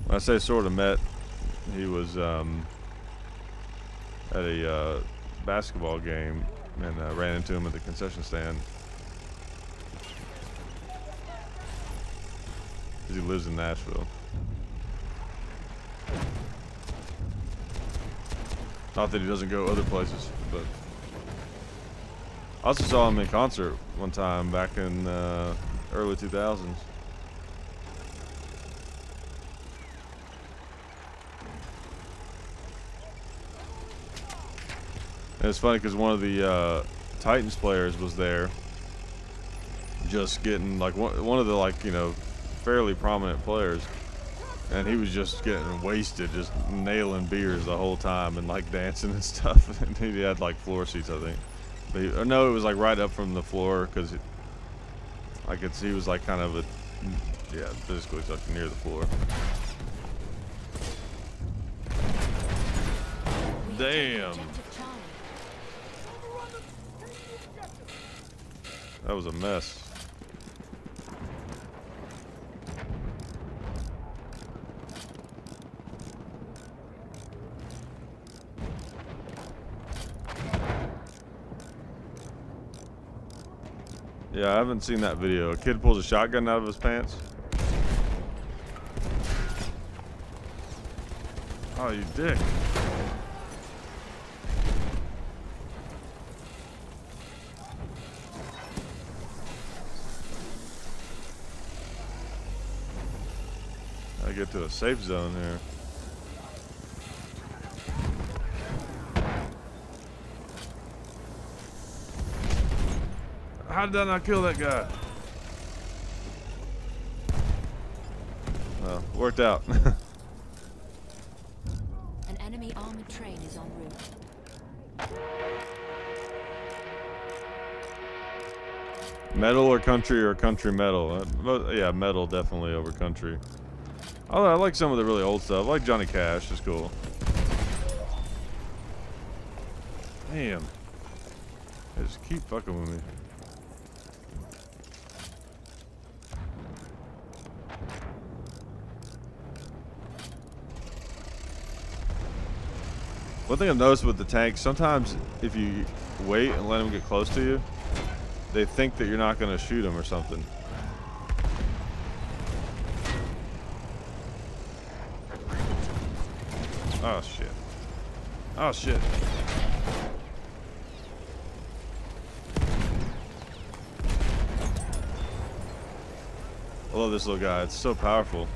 When I say sort of met, he was at a basketball game, and I ran into him at the concession stand. He lives in Nashville. Not that he doesn't go other places, but I also saw him in concert one time back in early 2000s. And it's funny because one of the Titans players was there, just getting like one of the, like, you know, fairly prominent players, and he was just getting wasted, just nailing beers the whole time and like dancing and stuff. And he had like floor seats, I think. But or no, it was like right up from the floor, because I could see he was like kind of yeah, physically like near the floor. Damn. That was a mess. Yeah, I haven't seen that video. A kid pulls a shotgun out of his pants. Oh, you dick. I get to a safe zone here. How did I not kill that guy? Well, worked out. An enemy armored train is en route. Metal or country metal? Yeah, metal definitely over country. Although I like some of the really old stuff. I like Johnny Cash, it's cool. Damn. They just keep fucking with me. One thing I've noticed with the tanks, sometimes if you wait and let them get close to you, they think that you're not going to shoot them or something. Oh shit. Oh shit. I love this little guy, it's so powerful.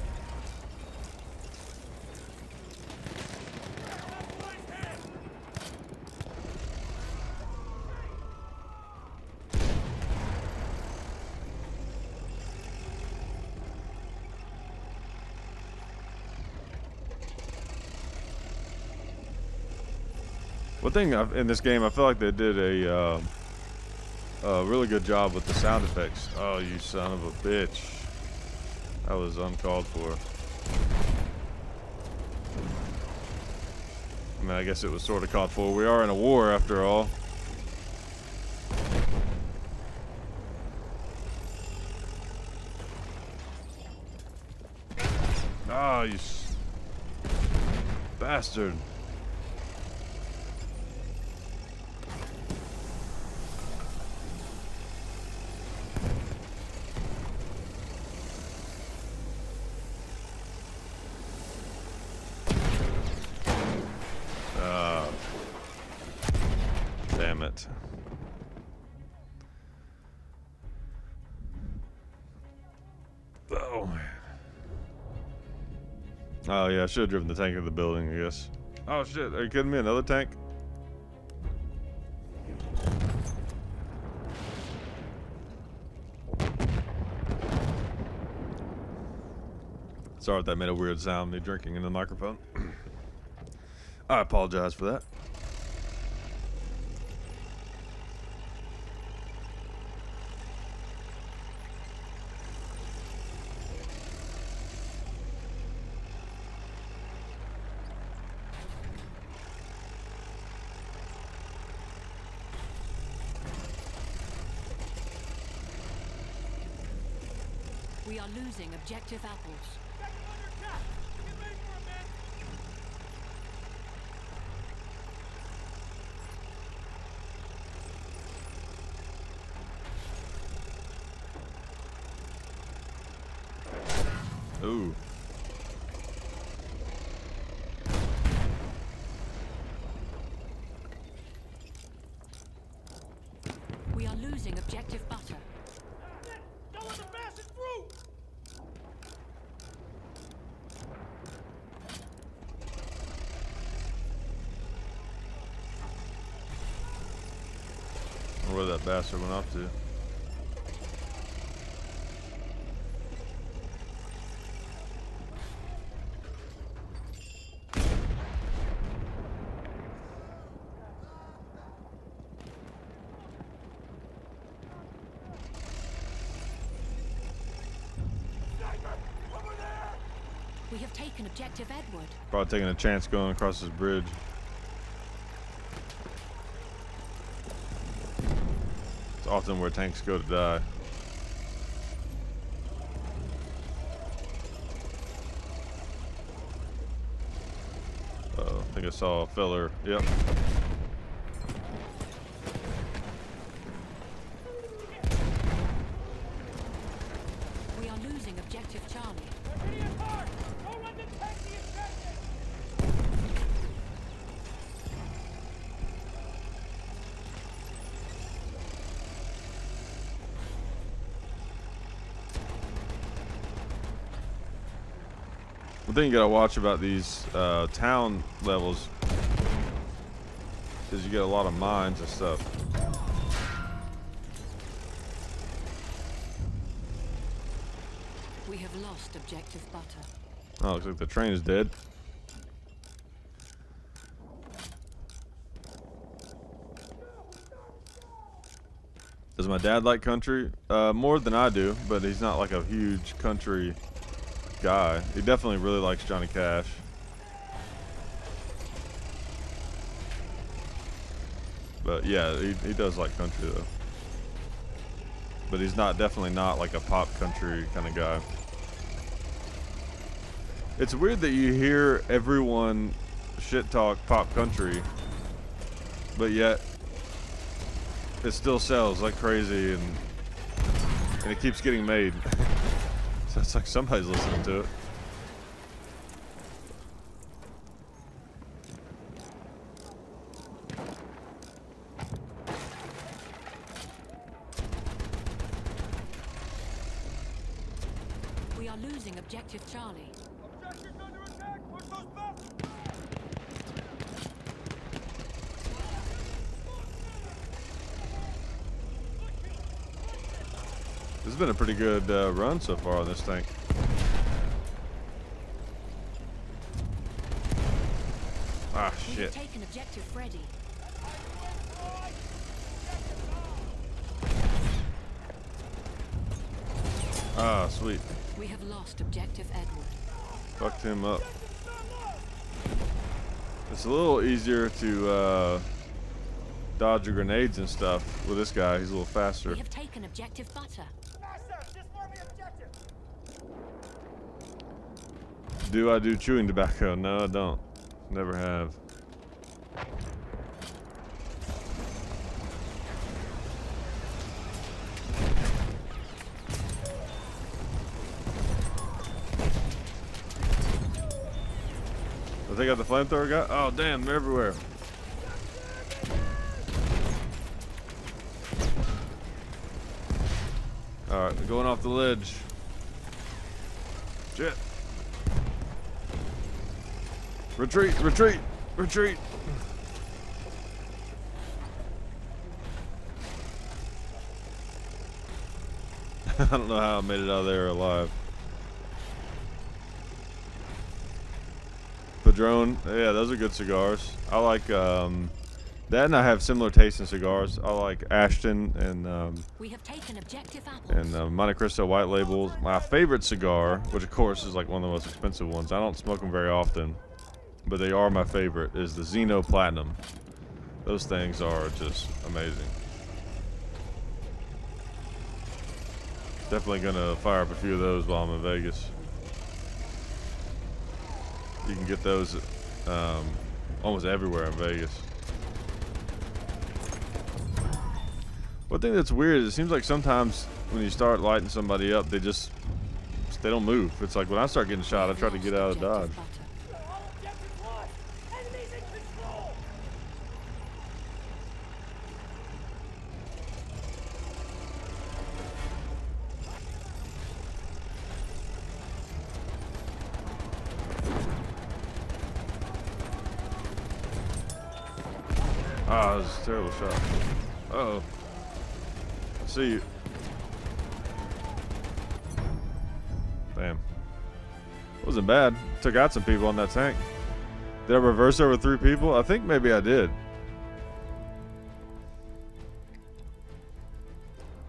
One thing in this game, I feel like they did a really good job with the sound effects. Oh, you son of a bitch. That was uncalled for. I mean, I guess it was sort of called for. We are in a war after all. Ah, you bastard. Damn it. Oh, man. Oh, yeah, I should have driven the tank into the building, I guess. Oh, shit. Are you kidding me? Another tank? Sorry if that made a weird sound, me drinking in the microphone. I apologize for that. We are losing objective apples. Ooh. We are losing objective butter. Don't let the bastard through! I wonder where that bastard went off to. We have taken objective Edward. Probably taking a chance going across this bridge. It's often where tanks go to die. Uh-oh, I think I saw a feller. Yep. We are losing objective Charlie. They're hitting us hard! Don't let them take the objective! One thing you gotta watch about these town levels is you get a lot of mines and stuff. We have lost objective butter. Oh, looks like the train is dead. Does my dad like country? More than I do, but he's not like a huge country guy. He definitely really likes Johnny Cash. But yeah, he does like country though. But he's definitely not like a pop country kind of guy. It's weird that you hear everyone shit talk pop country, but yet it still sells like crazy, and it keeps getting made. So it's like somebody's listening to it. We are losing objective Charlie. Objectives under attack! Push those back! This has been a pretty good run so far on this tank. Ah, We shit. have taken objective Freddy. Ah, sweet. We have lost objective Edward. Fucked him up. It's a little easier to dodge your grenades and stuff with this guy. He's a little faster. We have taken objective butter. Master, disarm the objective! Do I do chewing tobacco? No, I don't. Never have. I think I got the flamethrower guy. Oh damn, they're everywhere. Alright, we're going off the ledge. Shit. Retreat, retreat, retreat. I don't know how I made it out of there alive. Padron, yeah, those are good cigars. I like that, and I have similar tastes in cigars. I like Ashton and We have taken objective apples. Monte Cristo White Labels. My favorite cigar, which of course is like one of the most expensive ones. I don't smoke them very often, but they are my favorite. Is the Zeno Platinum. Those things are just amazing. Definitely gonna fire up a few of those while I'm in Vegas. You can get those almost everywhere in Vegas. One thing that's weird is it seems like sometimes when you start lighting somebody up, they don't move. It's like when I start getting shot, I try to get out of dodge. All objectives lost! Enemies in control! Ah, this is a terrible shot. Uh-oh. I see you. Damn. Wasn't bad. Took out some people on that tank. Did I reverse over 3 people? I think maybe I did.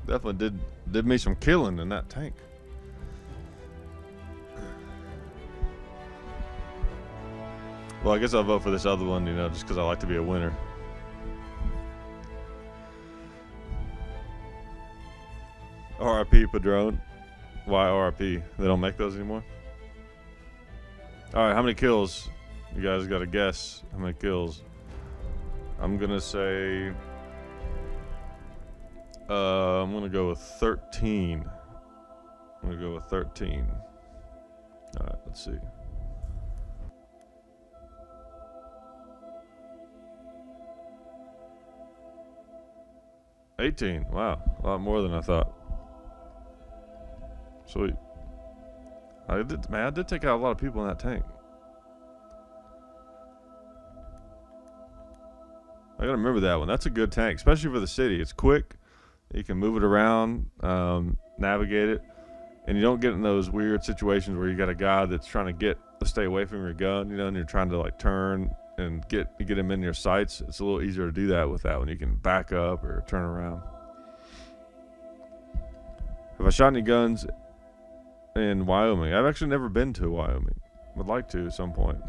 Definitely did me some killing in that tank. Well, I guess I'll vote for this other one, you know, just because I like to be a winner. RIP Padron. Why RIP? They don't make those anymore? Alright, how many kills? You guys got to guess how many kills. I'm going to say... I'm going to go with 13. I'm going to go with 13. Alright, let's see. $18. Wow, a lot more than I thought. Sweet. Man, I did take out a lot of people in that tank. I gotta remember that one. That's a good tank, especially for the city. It's quick. You can move it around, navigate it, and you don't get in those weird situations where you got a guy that's trying to stay away from your gun, you know, and you're trying to like turn and get him in your sights. It's a little easier to do that with that one. You can back up or turn around. Have I shot any guns in Wyoming? I've actually never been to Wyoming. Would like to at some point.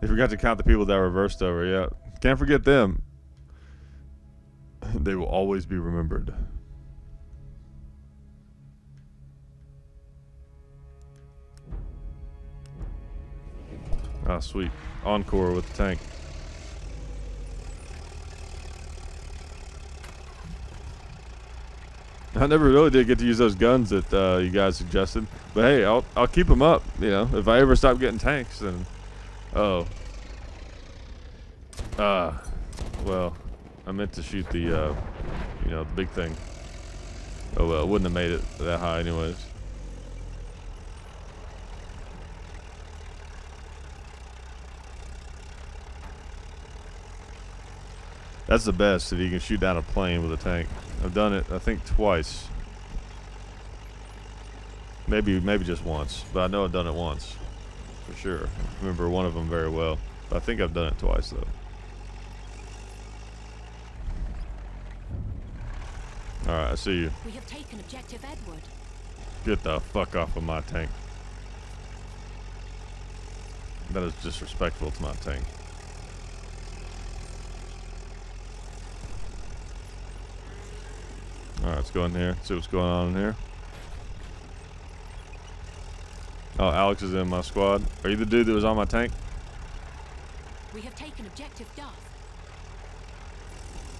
I forgot to count the people that reversed over. Yeah, can't forget them. They will always be remembered. Ah, sweet. Encore with the tank. I never really did get to use those guns that you guys suggested, but hey, I'll keep them up. You know, if I ever stop getting tanks, then well, I meant to shoot the you know, the big thing. Oh well, I wouldn't have made it that high anyways. That's the best, if you can shoot down a plane with a tank. I've done it, I think, twice. Maybe just once, but I know I've done it once, for sure. I remember one of them very well, but I think I've done it twice though. All right, I see you. We have taken objective Edward. Get the fuck off of my tank. That is disrespectful to my tank. Alright, let's go in here, see what's going on in here. Oh, Alex is in my squad. Are you the dude that was on my tank? We have taken objective Duff.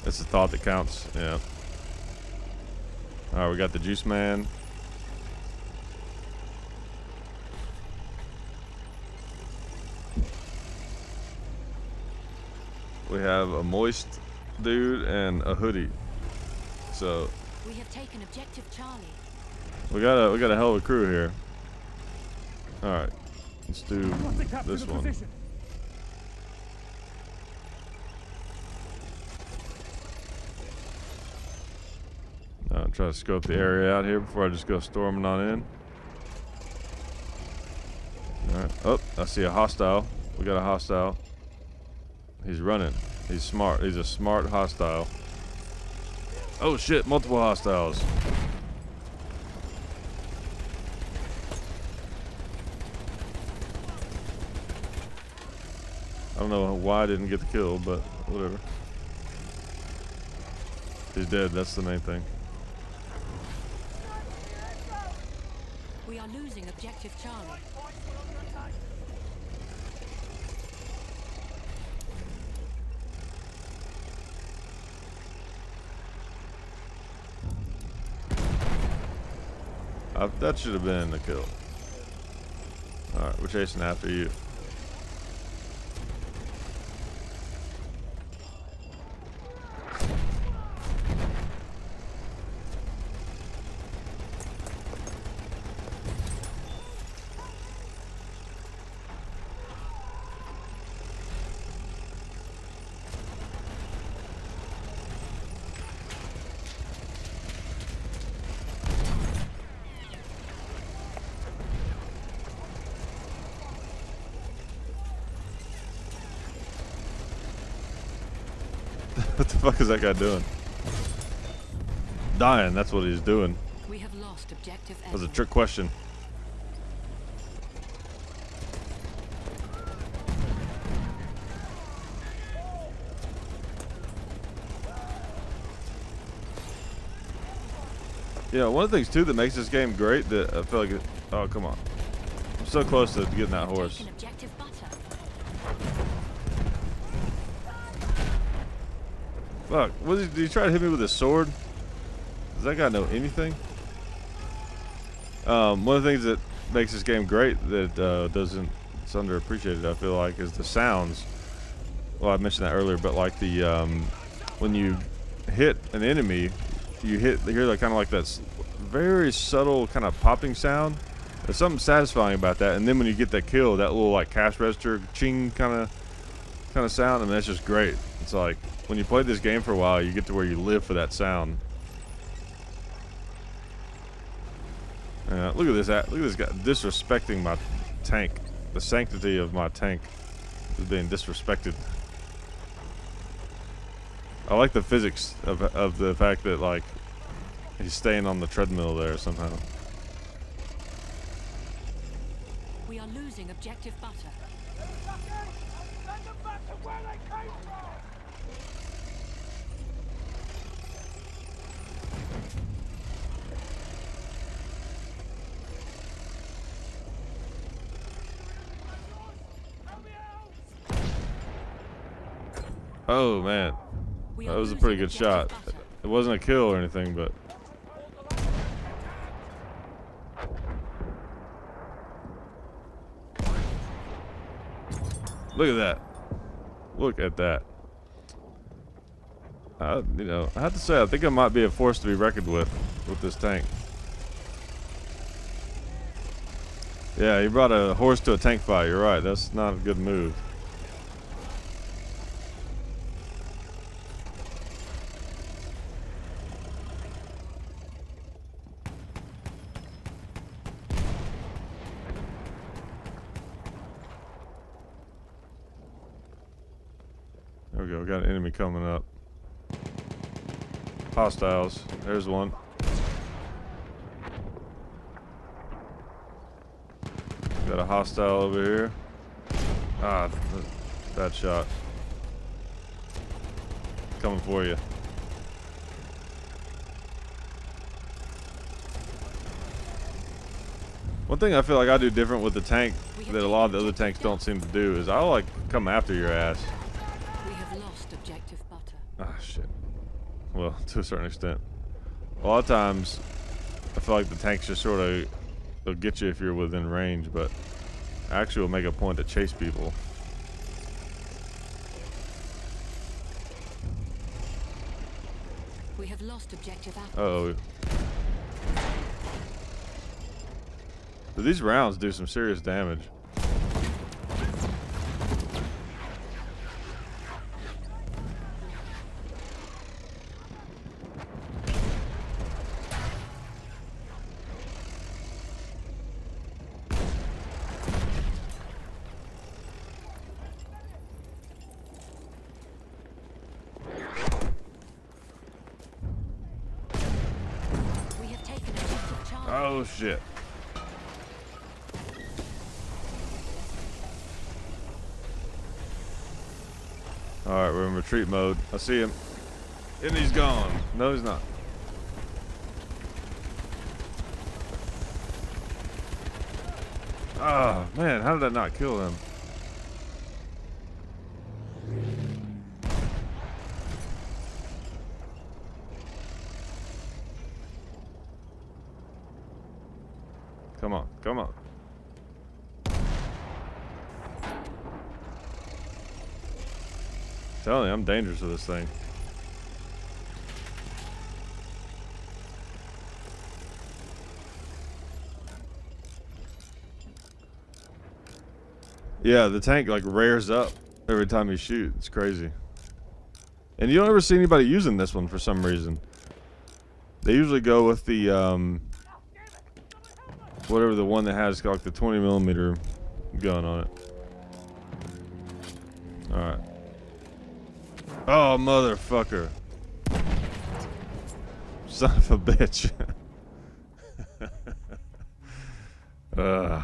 It's the thought that counts, yeah. Alright, we got the Juice Man. We have a Moist dude and a Hoodie. So we have taken objective Charlie. we got a hell of a crew here. Alright, let's do this one. Try to scope the area out here before I just go storming on in. Alright. Oh, I see a hostile. We got a hostile. He's running. He's smart. He's a smart hostile. Oh shit, multiple hostiles. I don't know why I didn't get the kill, but whatever. He's dead, that's the main thing. We are losing objective Charlie. That should have been the kill. Alright, we're chasing after you. What the fuck is that guy doing? Dying, that's what he's doing. We have lost objective That was a trick question. Yeah, one of the things too that makes this game great that I feel like oh come on. I'm so close to getting that horse. Fuck, did he try to hit me with his sword? Does that guy know anything? One of the things that makes this game great that it's underappreciated, I feel like, is the sounds. Well, I mentioned that earlier, but like the when you hit an enemy, you hear like kind of like that very subtle kind of popping sound. There's something satisfying about that. And then when you get that kill, that little like cash register ching kind of sound. I mean, that's just great. It's like when you play this game for a while, you get to where you live for that sound. Look at this. Look at this guy disrespecting my tank. The sanctity of my tank is being disrespected. I like the physics of the fact that like he's staying on the treadmill there somehow. We are losing objective butter. Send them back to where they came from! Help me out! Oh man, We that are was a losing pretty good objective shot. butter. It wasn't a kill or anything, but look at that. Look at that. You know, I have to say, I think I might be a force to be reckoned with this tank. Yeah, he brought a horse to a tank fight. You're right. That's not a good move. There we go. We got an enemy coming up. Hostiles. There's one. Got a hostile over here. Ah, bad shot. Coming for you. One thing I feel like I do different with the tank that a lot of the other tanks don't seem to do is I'll like come after your ass. We have lost objective butter. Ah, shit. Well, to a certain extent. A lot of times, I feel like the tanks just sort of, they'll get you if you're within range, but actually will make a point to chase people. We have lost objective apples. Uh-oh. But these rounds do some serious damage. We have taken objective Charlie. Oh, shit. Alright, we're in retreat mode. I see him. And he's gone. No, he's not. Oh, man, how did that not kill him? Come on, come on. Telling you, I'm dangerous with this thing. Yeah, the tank like rears up every time you shoot. It's crazy. And you don't ever see anybody using this one for some reason. They usually go with the whatever the one that has like the 20mm gun on it. Alright. Oh, motherfucker. Son of a bitch. A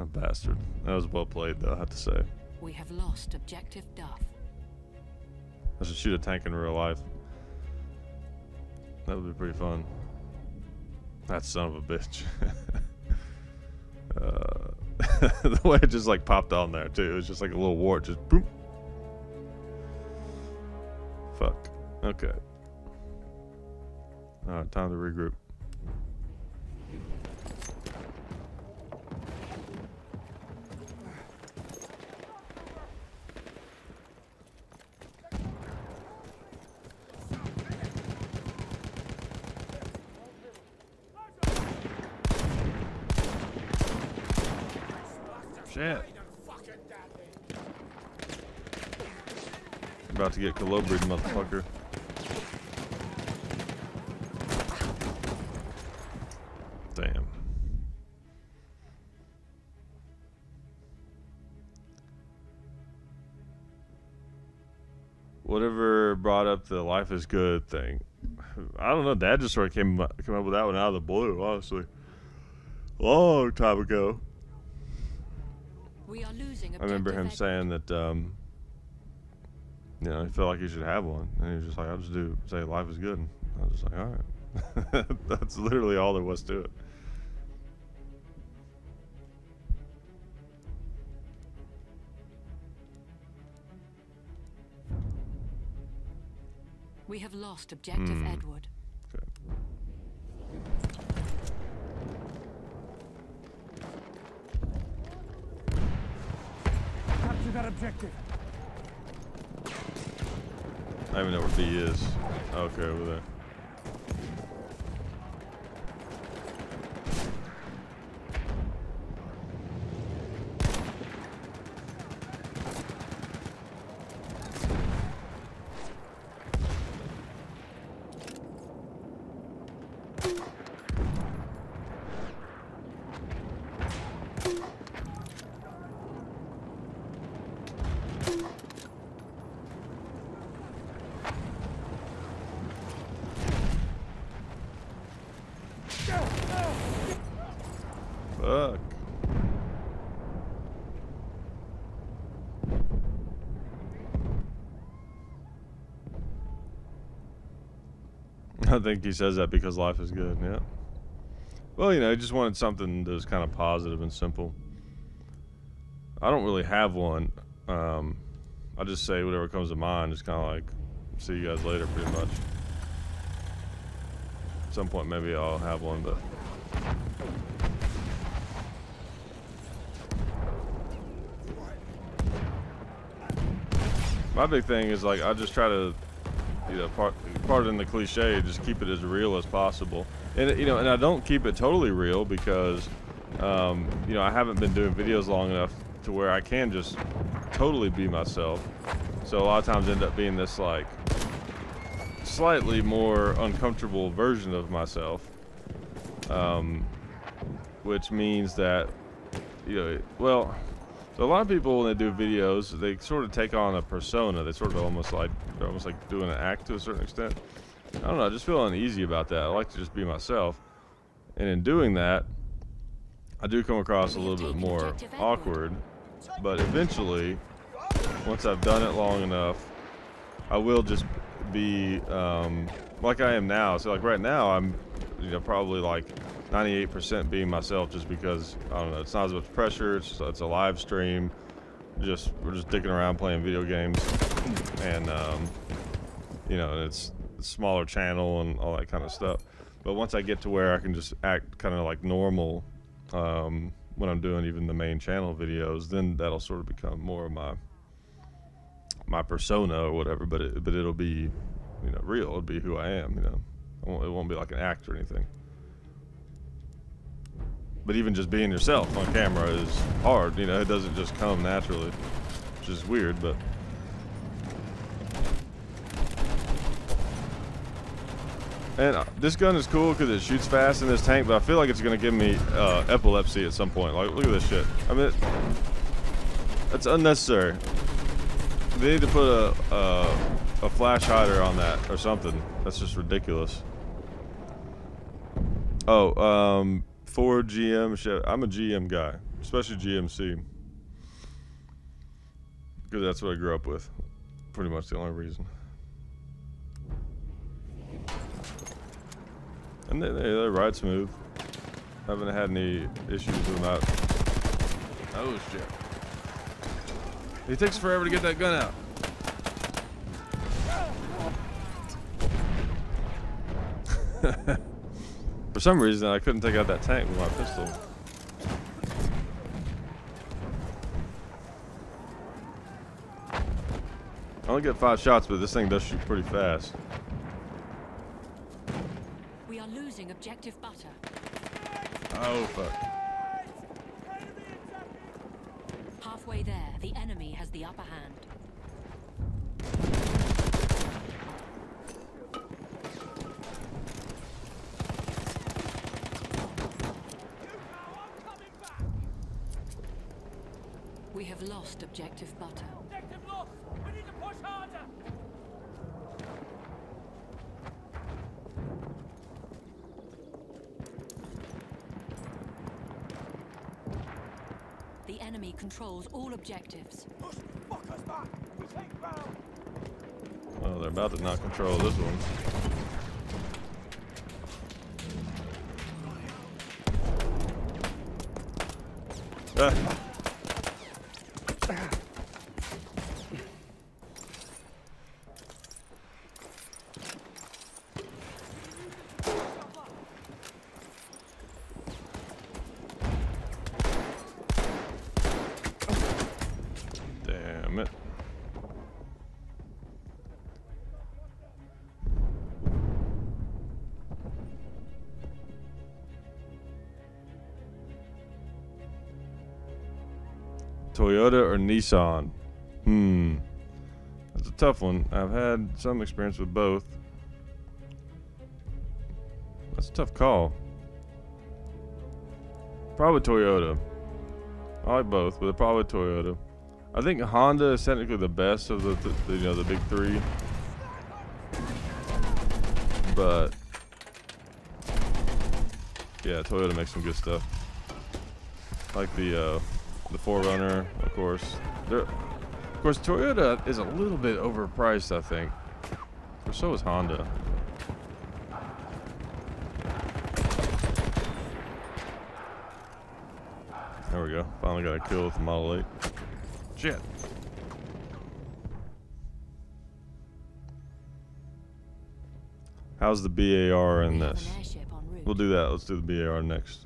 bastard. That was well played, though, I have to say. We have lost objective Duff. I should shoot a tank in real life. That would be pretty fun. That son of a bitch. The way it just like popped on there, too. It was just like a little wart, just boom. Fuck. Okay. Alright, time to regroup. Shit. About to get calobried, motherfucker. Damn. Whatever brought up the life is good thing. I don't know. Dad just sort of came up with that one out of the blue, honestly. Long time ago. We are losing I remember him saying that, you know, he felt like he should have one. And he was just like, I'll just say life is good. And I was just like, all right. That's literally all there was to it. We have lost objective Edward. Okay. Capture that objective. I don't even know where B is. Okay, over there. Fuck. I think he says that because life is good, yeah. Well, you know, he just wanted something that was kind of positive and simple. I don't really have one. I just say whatever comes to mind, just kind of like, see you guys later, pretty much. At some point, maybe I'll have one, but... My big thing is, like, I just try to, you know, pardon the cliche, just keep it as real as possible. And, you know, and I don't keep it totally real because, you know, I haven't been doing videos long enough to where I can just totally be myself. So a lot of times end up being this, like, slightly more uncomfortable version of myself. Which means that, you know, well... So a lot of people, when they do videos, they sort of take on a persona. They sort of they're almost like doing an act to a certain extent. I don't know, I just feel uneasy about that. I like to just be myself. And in doing that, I do come across a little bit more awkward. But eventually, once I've done it long enough, I will just be like I am now. So like right now, I'm, you know, probably like 98% being myself, just because I don't know, it's not as much pressure. It's a live stream. We're just dicking around playing video games, and you know, it's a smaller channel and all that kind of stuff. But once I get to where I can just act kind of like normal when I'm doing even the main channel videos, then that'll sort of become more of my persona or whatever. But it'll be, you know, real. It'll be who I am. You know, it won't be like an act or anything. But even just being yourself on camera is hard, you know, it doesn't just come naturally, which is weird, but... And this gun is cool because it shoots fast in this tank, but I feel like it's going to give me epilepsy at some point. Like, look at this shit. I mean, that's unnecessary. They need to put a flash hider on that or something. That's just ridiculous. Oh, Ford, GM, Chevy. I'm a GM guy, especially GMC, because that's what I grew up with. Pretty much the only reason. And they ride smooth. Haven't had any issues with them out. Oh shit! It takes forever to get that gun out. For some reason, I couldn't take out that tank with my pistol. I only get 5 shots, but this thing does shoot pretty fast. We are losing objective butter. Oh, fuck. halfway there. The enemy has the upper hand. We have lost objective butter. Objective lost. We need to push harder. The enemy controls all objectives. Push fuckers back. We take ground. Well, they're about to not control this one. Ah. Damn it. Toyota or Nissan? That's a tough one. I've had some experience with both. That's a tough call. Probably Toyota. I like both, but probably Toyota. I think Honda is technically the best of the you know, the big three. But yeah, Toyota makes some good stuff. Like the 4Runner, of course. Of course, Toyota is a little bit overpriced, I think. But so is Honda. There we go. Finally got a kill with the Model 8. Shit. How's the BAR in this? We'll do that. Let's do the BAR next.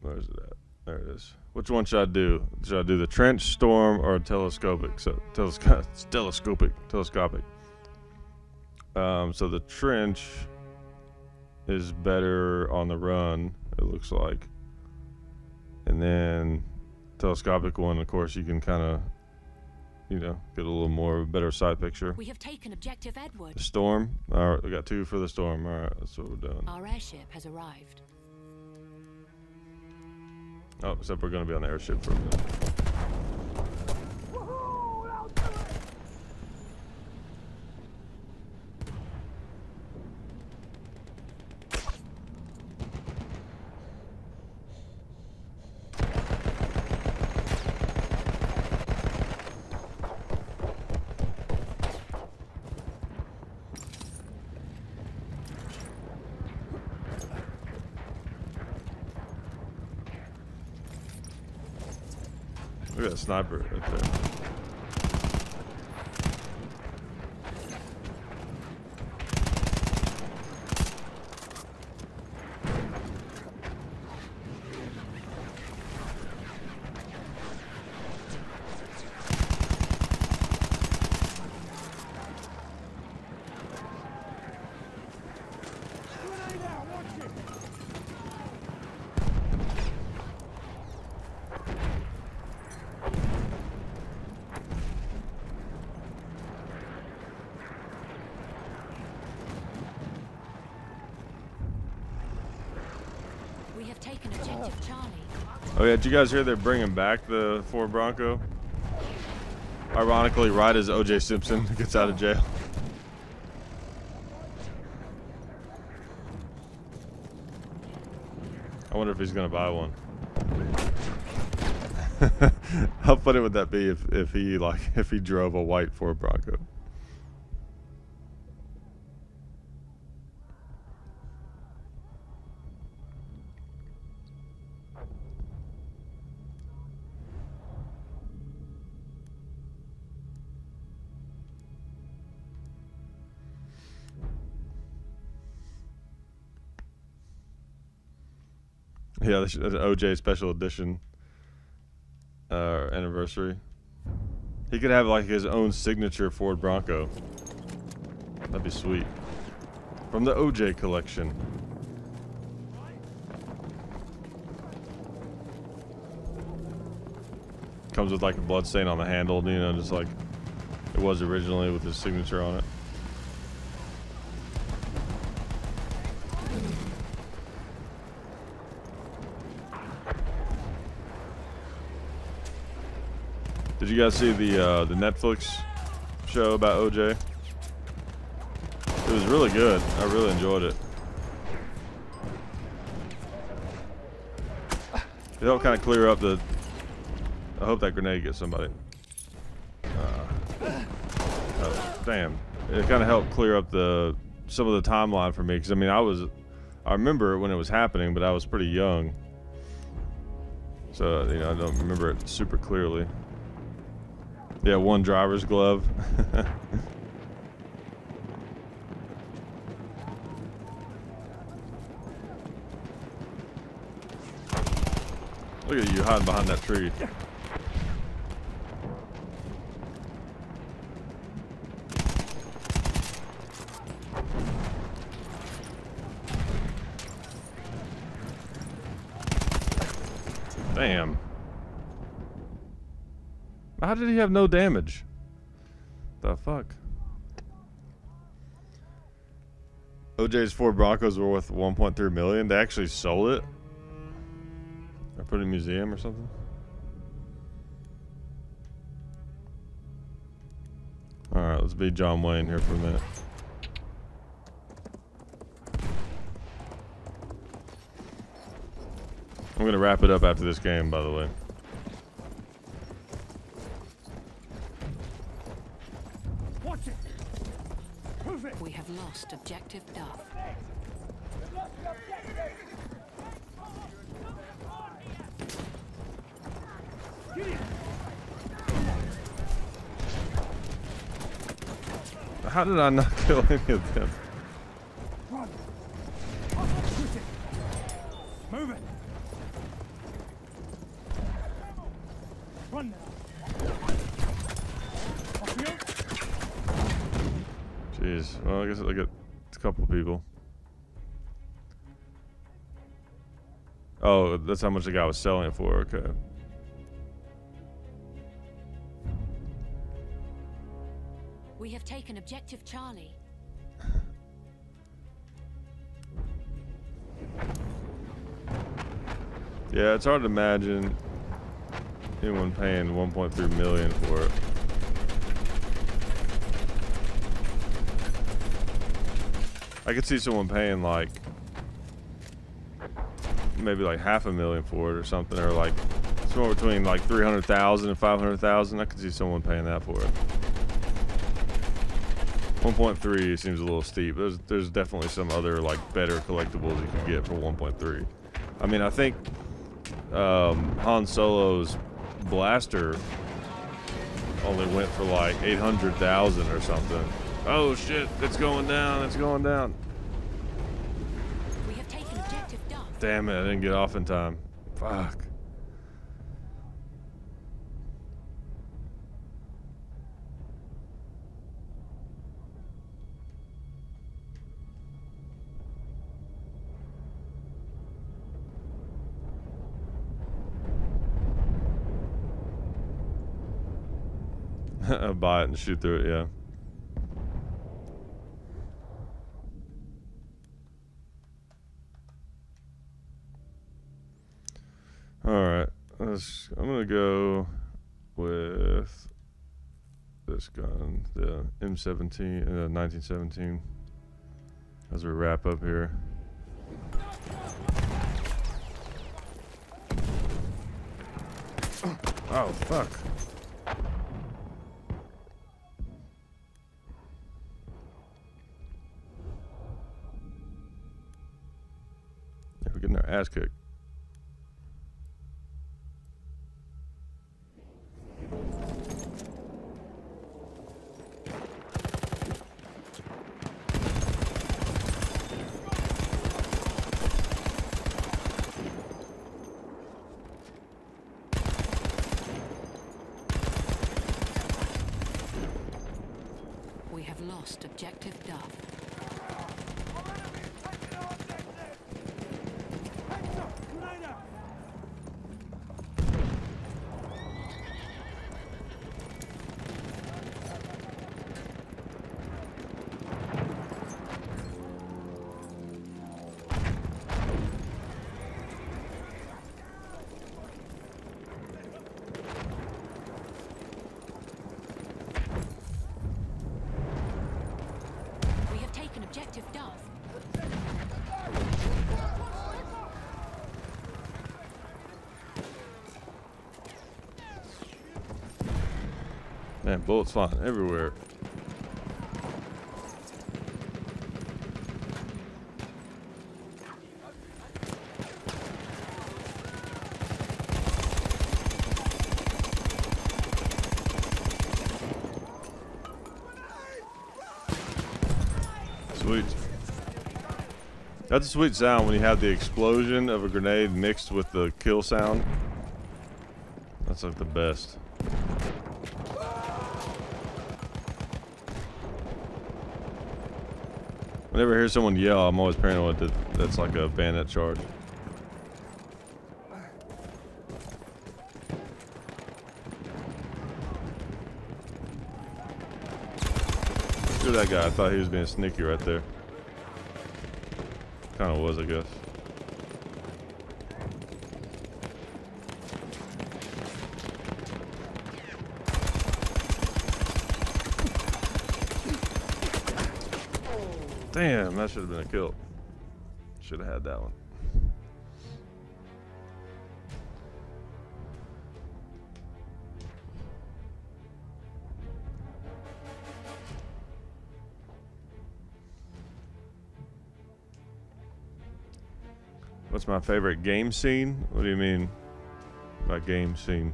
Where's it at? There it is. Which one should I do? Should I do the trench, storm, or telescopic? So telescopic. So the trench is better on the run, it looks like. And then telescopic one, of course, you can kind of, you know, get a little more better side picture. We have taken objective Edward. The storm. All right, we got 2 for the storm. All right, that's what we're doing. Our airship has arrived. Oh, except we're going to be on the airship for a minute. Woohoo! I'll do it. Look at that sniper right there. Grenade out. Watch it. We have taken objective Charlie. Oh yeah, did you guys hear they're bringing back the Ford Bronco? Ironically, right as O.J. Simpson gets out of jail. I wonder if he's gonna buy one. How funny would that be if he drove a white Ford Bronco? Yeah, this is an OJ special edition anniversary. He could have like his own signature Ford Bronco. That'd be sweet. From the OJ collection. Comes with like a blood stain on the handle, you know, just like it was originally with his signature on it. Did you guys see the Netflix show about OJ? It was really good. I really enjoyed it. It helped kind of clear up the. I hope that grenade gets somebody. Oh, damn! It kind of helped clear up some of the timeline for me because I mean I remember when it was happening, but I was pretty young, so you know I don't remember it super clearly. Yeah, one driver's glove. Look at you hiding behind that tree. Damn. How did he have no damage? The fuck? OJ's Ford Broncos were worth 1.3 million. They actually sold it. Or put it in a museum or something. Alright, let's be John Wayne here for a minute. I'm gonna wrap it up after this game, by the way. Watch it. Prove it. We have lost objective Duff. How did I not kill any of them? Run. Shoot it. Move it. Run now. Off you. Jeez. Well, I guess I get a couple of people. Oh, that's how much the guy was selling it for. Okay. We have taken objective Charlie. Yeah, it's hard to imagine anyone paying 1.3 million for it. I could see someone paying like maybe like $500,000 for it or something, or like somewhere between like 300,000 and 500,000. I could see someone paying that for it. 1.3 seems a little steep. There's definitely some other like better collectibles you could get for 1.3. I mean, I think Han Solo's blaster only went for like 800,000 or something. Oh shit! It's going down. It's going down. We have taken objective Duff. Damn it! I didn't get off in time. Fuck. Buy it and shoot through it, yeah. Alright, I'm gonna go with this gun, the M17, 1917, as we wrap up here. Oh, fuck. We're getting our ass kicked. have lost objective Duff. Our enemy is taking our objective! Heads up! Grenade out! We have taken objective Duff. Man, bullets flying everywhere. Sweet. That's a sweet sound when you have the explosion of a grenade mixed with the kill sound. That's like the best. Whenever I hear someone yell, I'm always paranoid that that's like a bayonet charge. Look at that guy. I thought he was being sneaky right there. Kind of was, I guess. Damn, that should have been a kill. Should have had that one. What's my favorite game scene? What do you mean by game scene?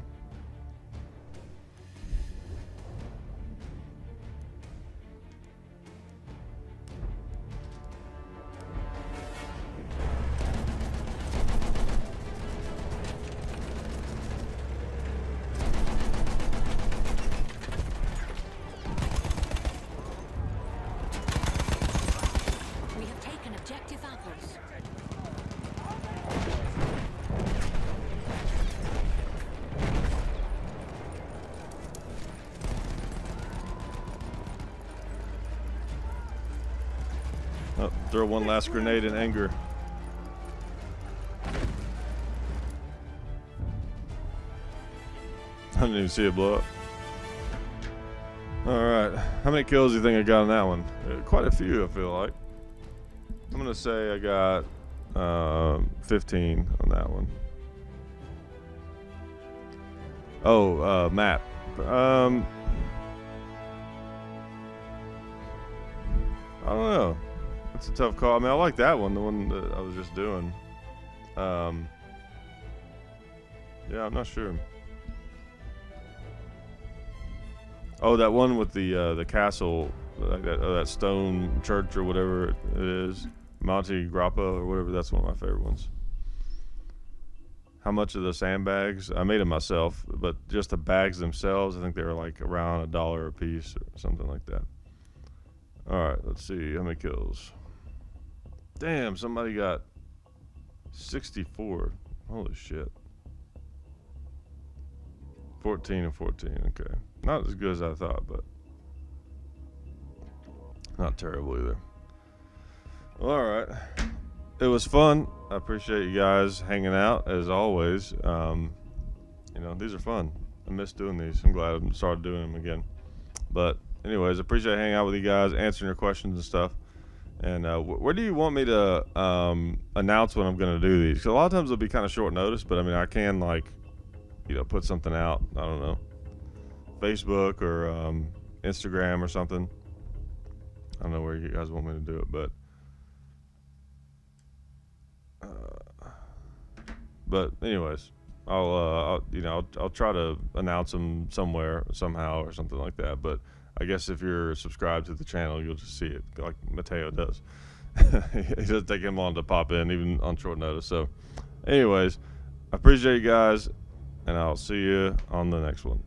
We have taken objective Apples. Oh, throw one last grenade in anger. I didn't even see it blow up. Alright, how many kills do you think I got on that one? Quite a few, I feel like. I'm gonna say I got 15 on that one. Oh, map. I don't know. That's a tough call. I mean, I like that one, the one that I was just doing. Yeah, I'm not sure. Oh, that one with the castle, like that stone church or whatever it is, Monte Grappa or whatever. That's one of my favorite ones. How much of the sandbags? I made them myself, but just the bags themselves, I think they were like around $1 a piece or something like that. All right, let's see how many kills. Damn, somebody got 64. Holy shit. 14 and 14. Okay, not as good as I thought, but not terrible either. All right, it was fun. I appreciate you guys hanging out as always. You know, these are fun. I miss doing these. I'm glad I started doing them again. But anyways, I appreciate hanging out with you guys, answering your questions and stuff. And where do you want me to announce when I'm going to do these? 'Cause a lot of times it'll be kind of short notice, but I mean, I can, like, you know, put something out. I don't know, Facebook or Instagram or something. I don't know where you guys want me to do it, but anyways, I'll try to announce them somewhere, somehow, or something like that. But I guess if you're subscribed to the channel, you'll just see it, like Mateo does. It doesn't take him long to pop in, even on short notice. So anyways, I appreciate you guys, and I'll see you on the next one.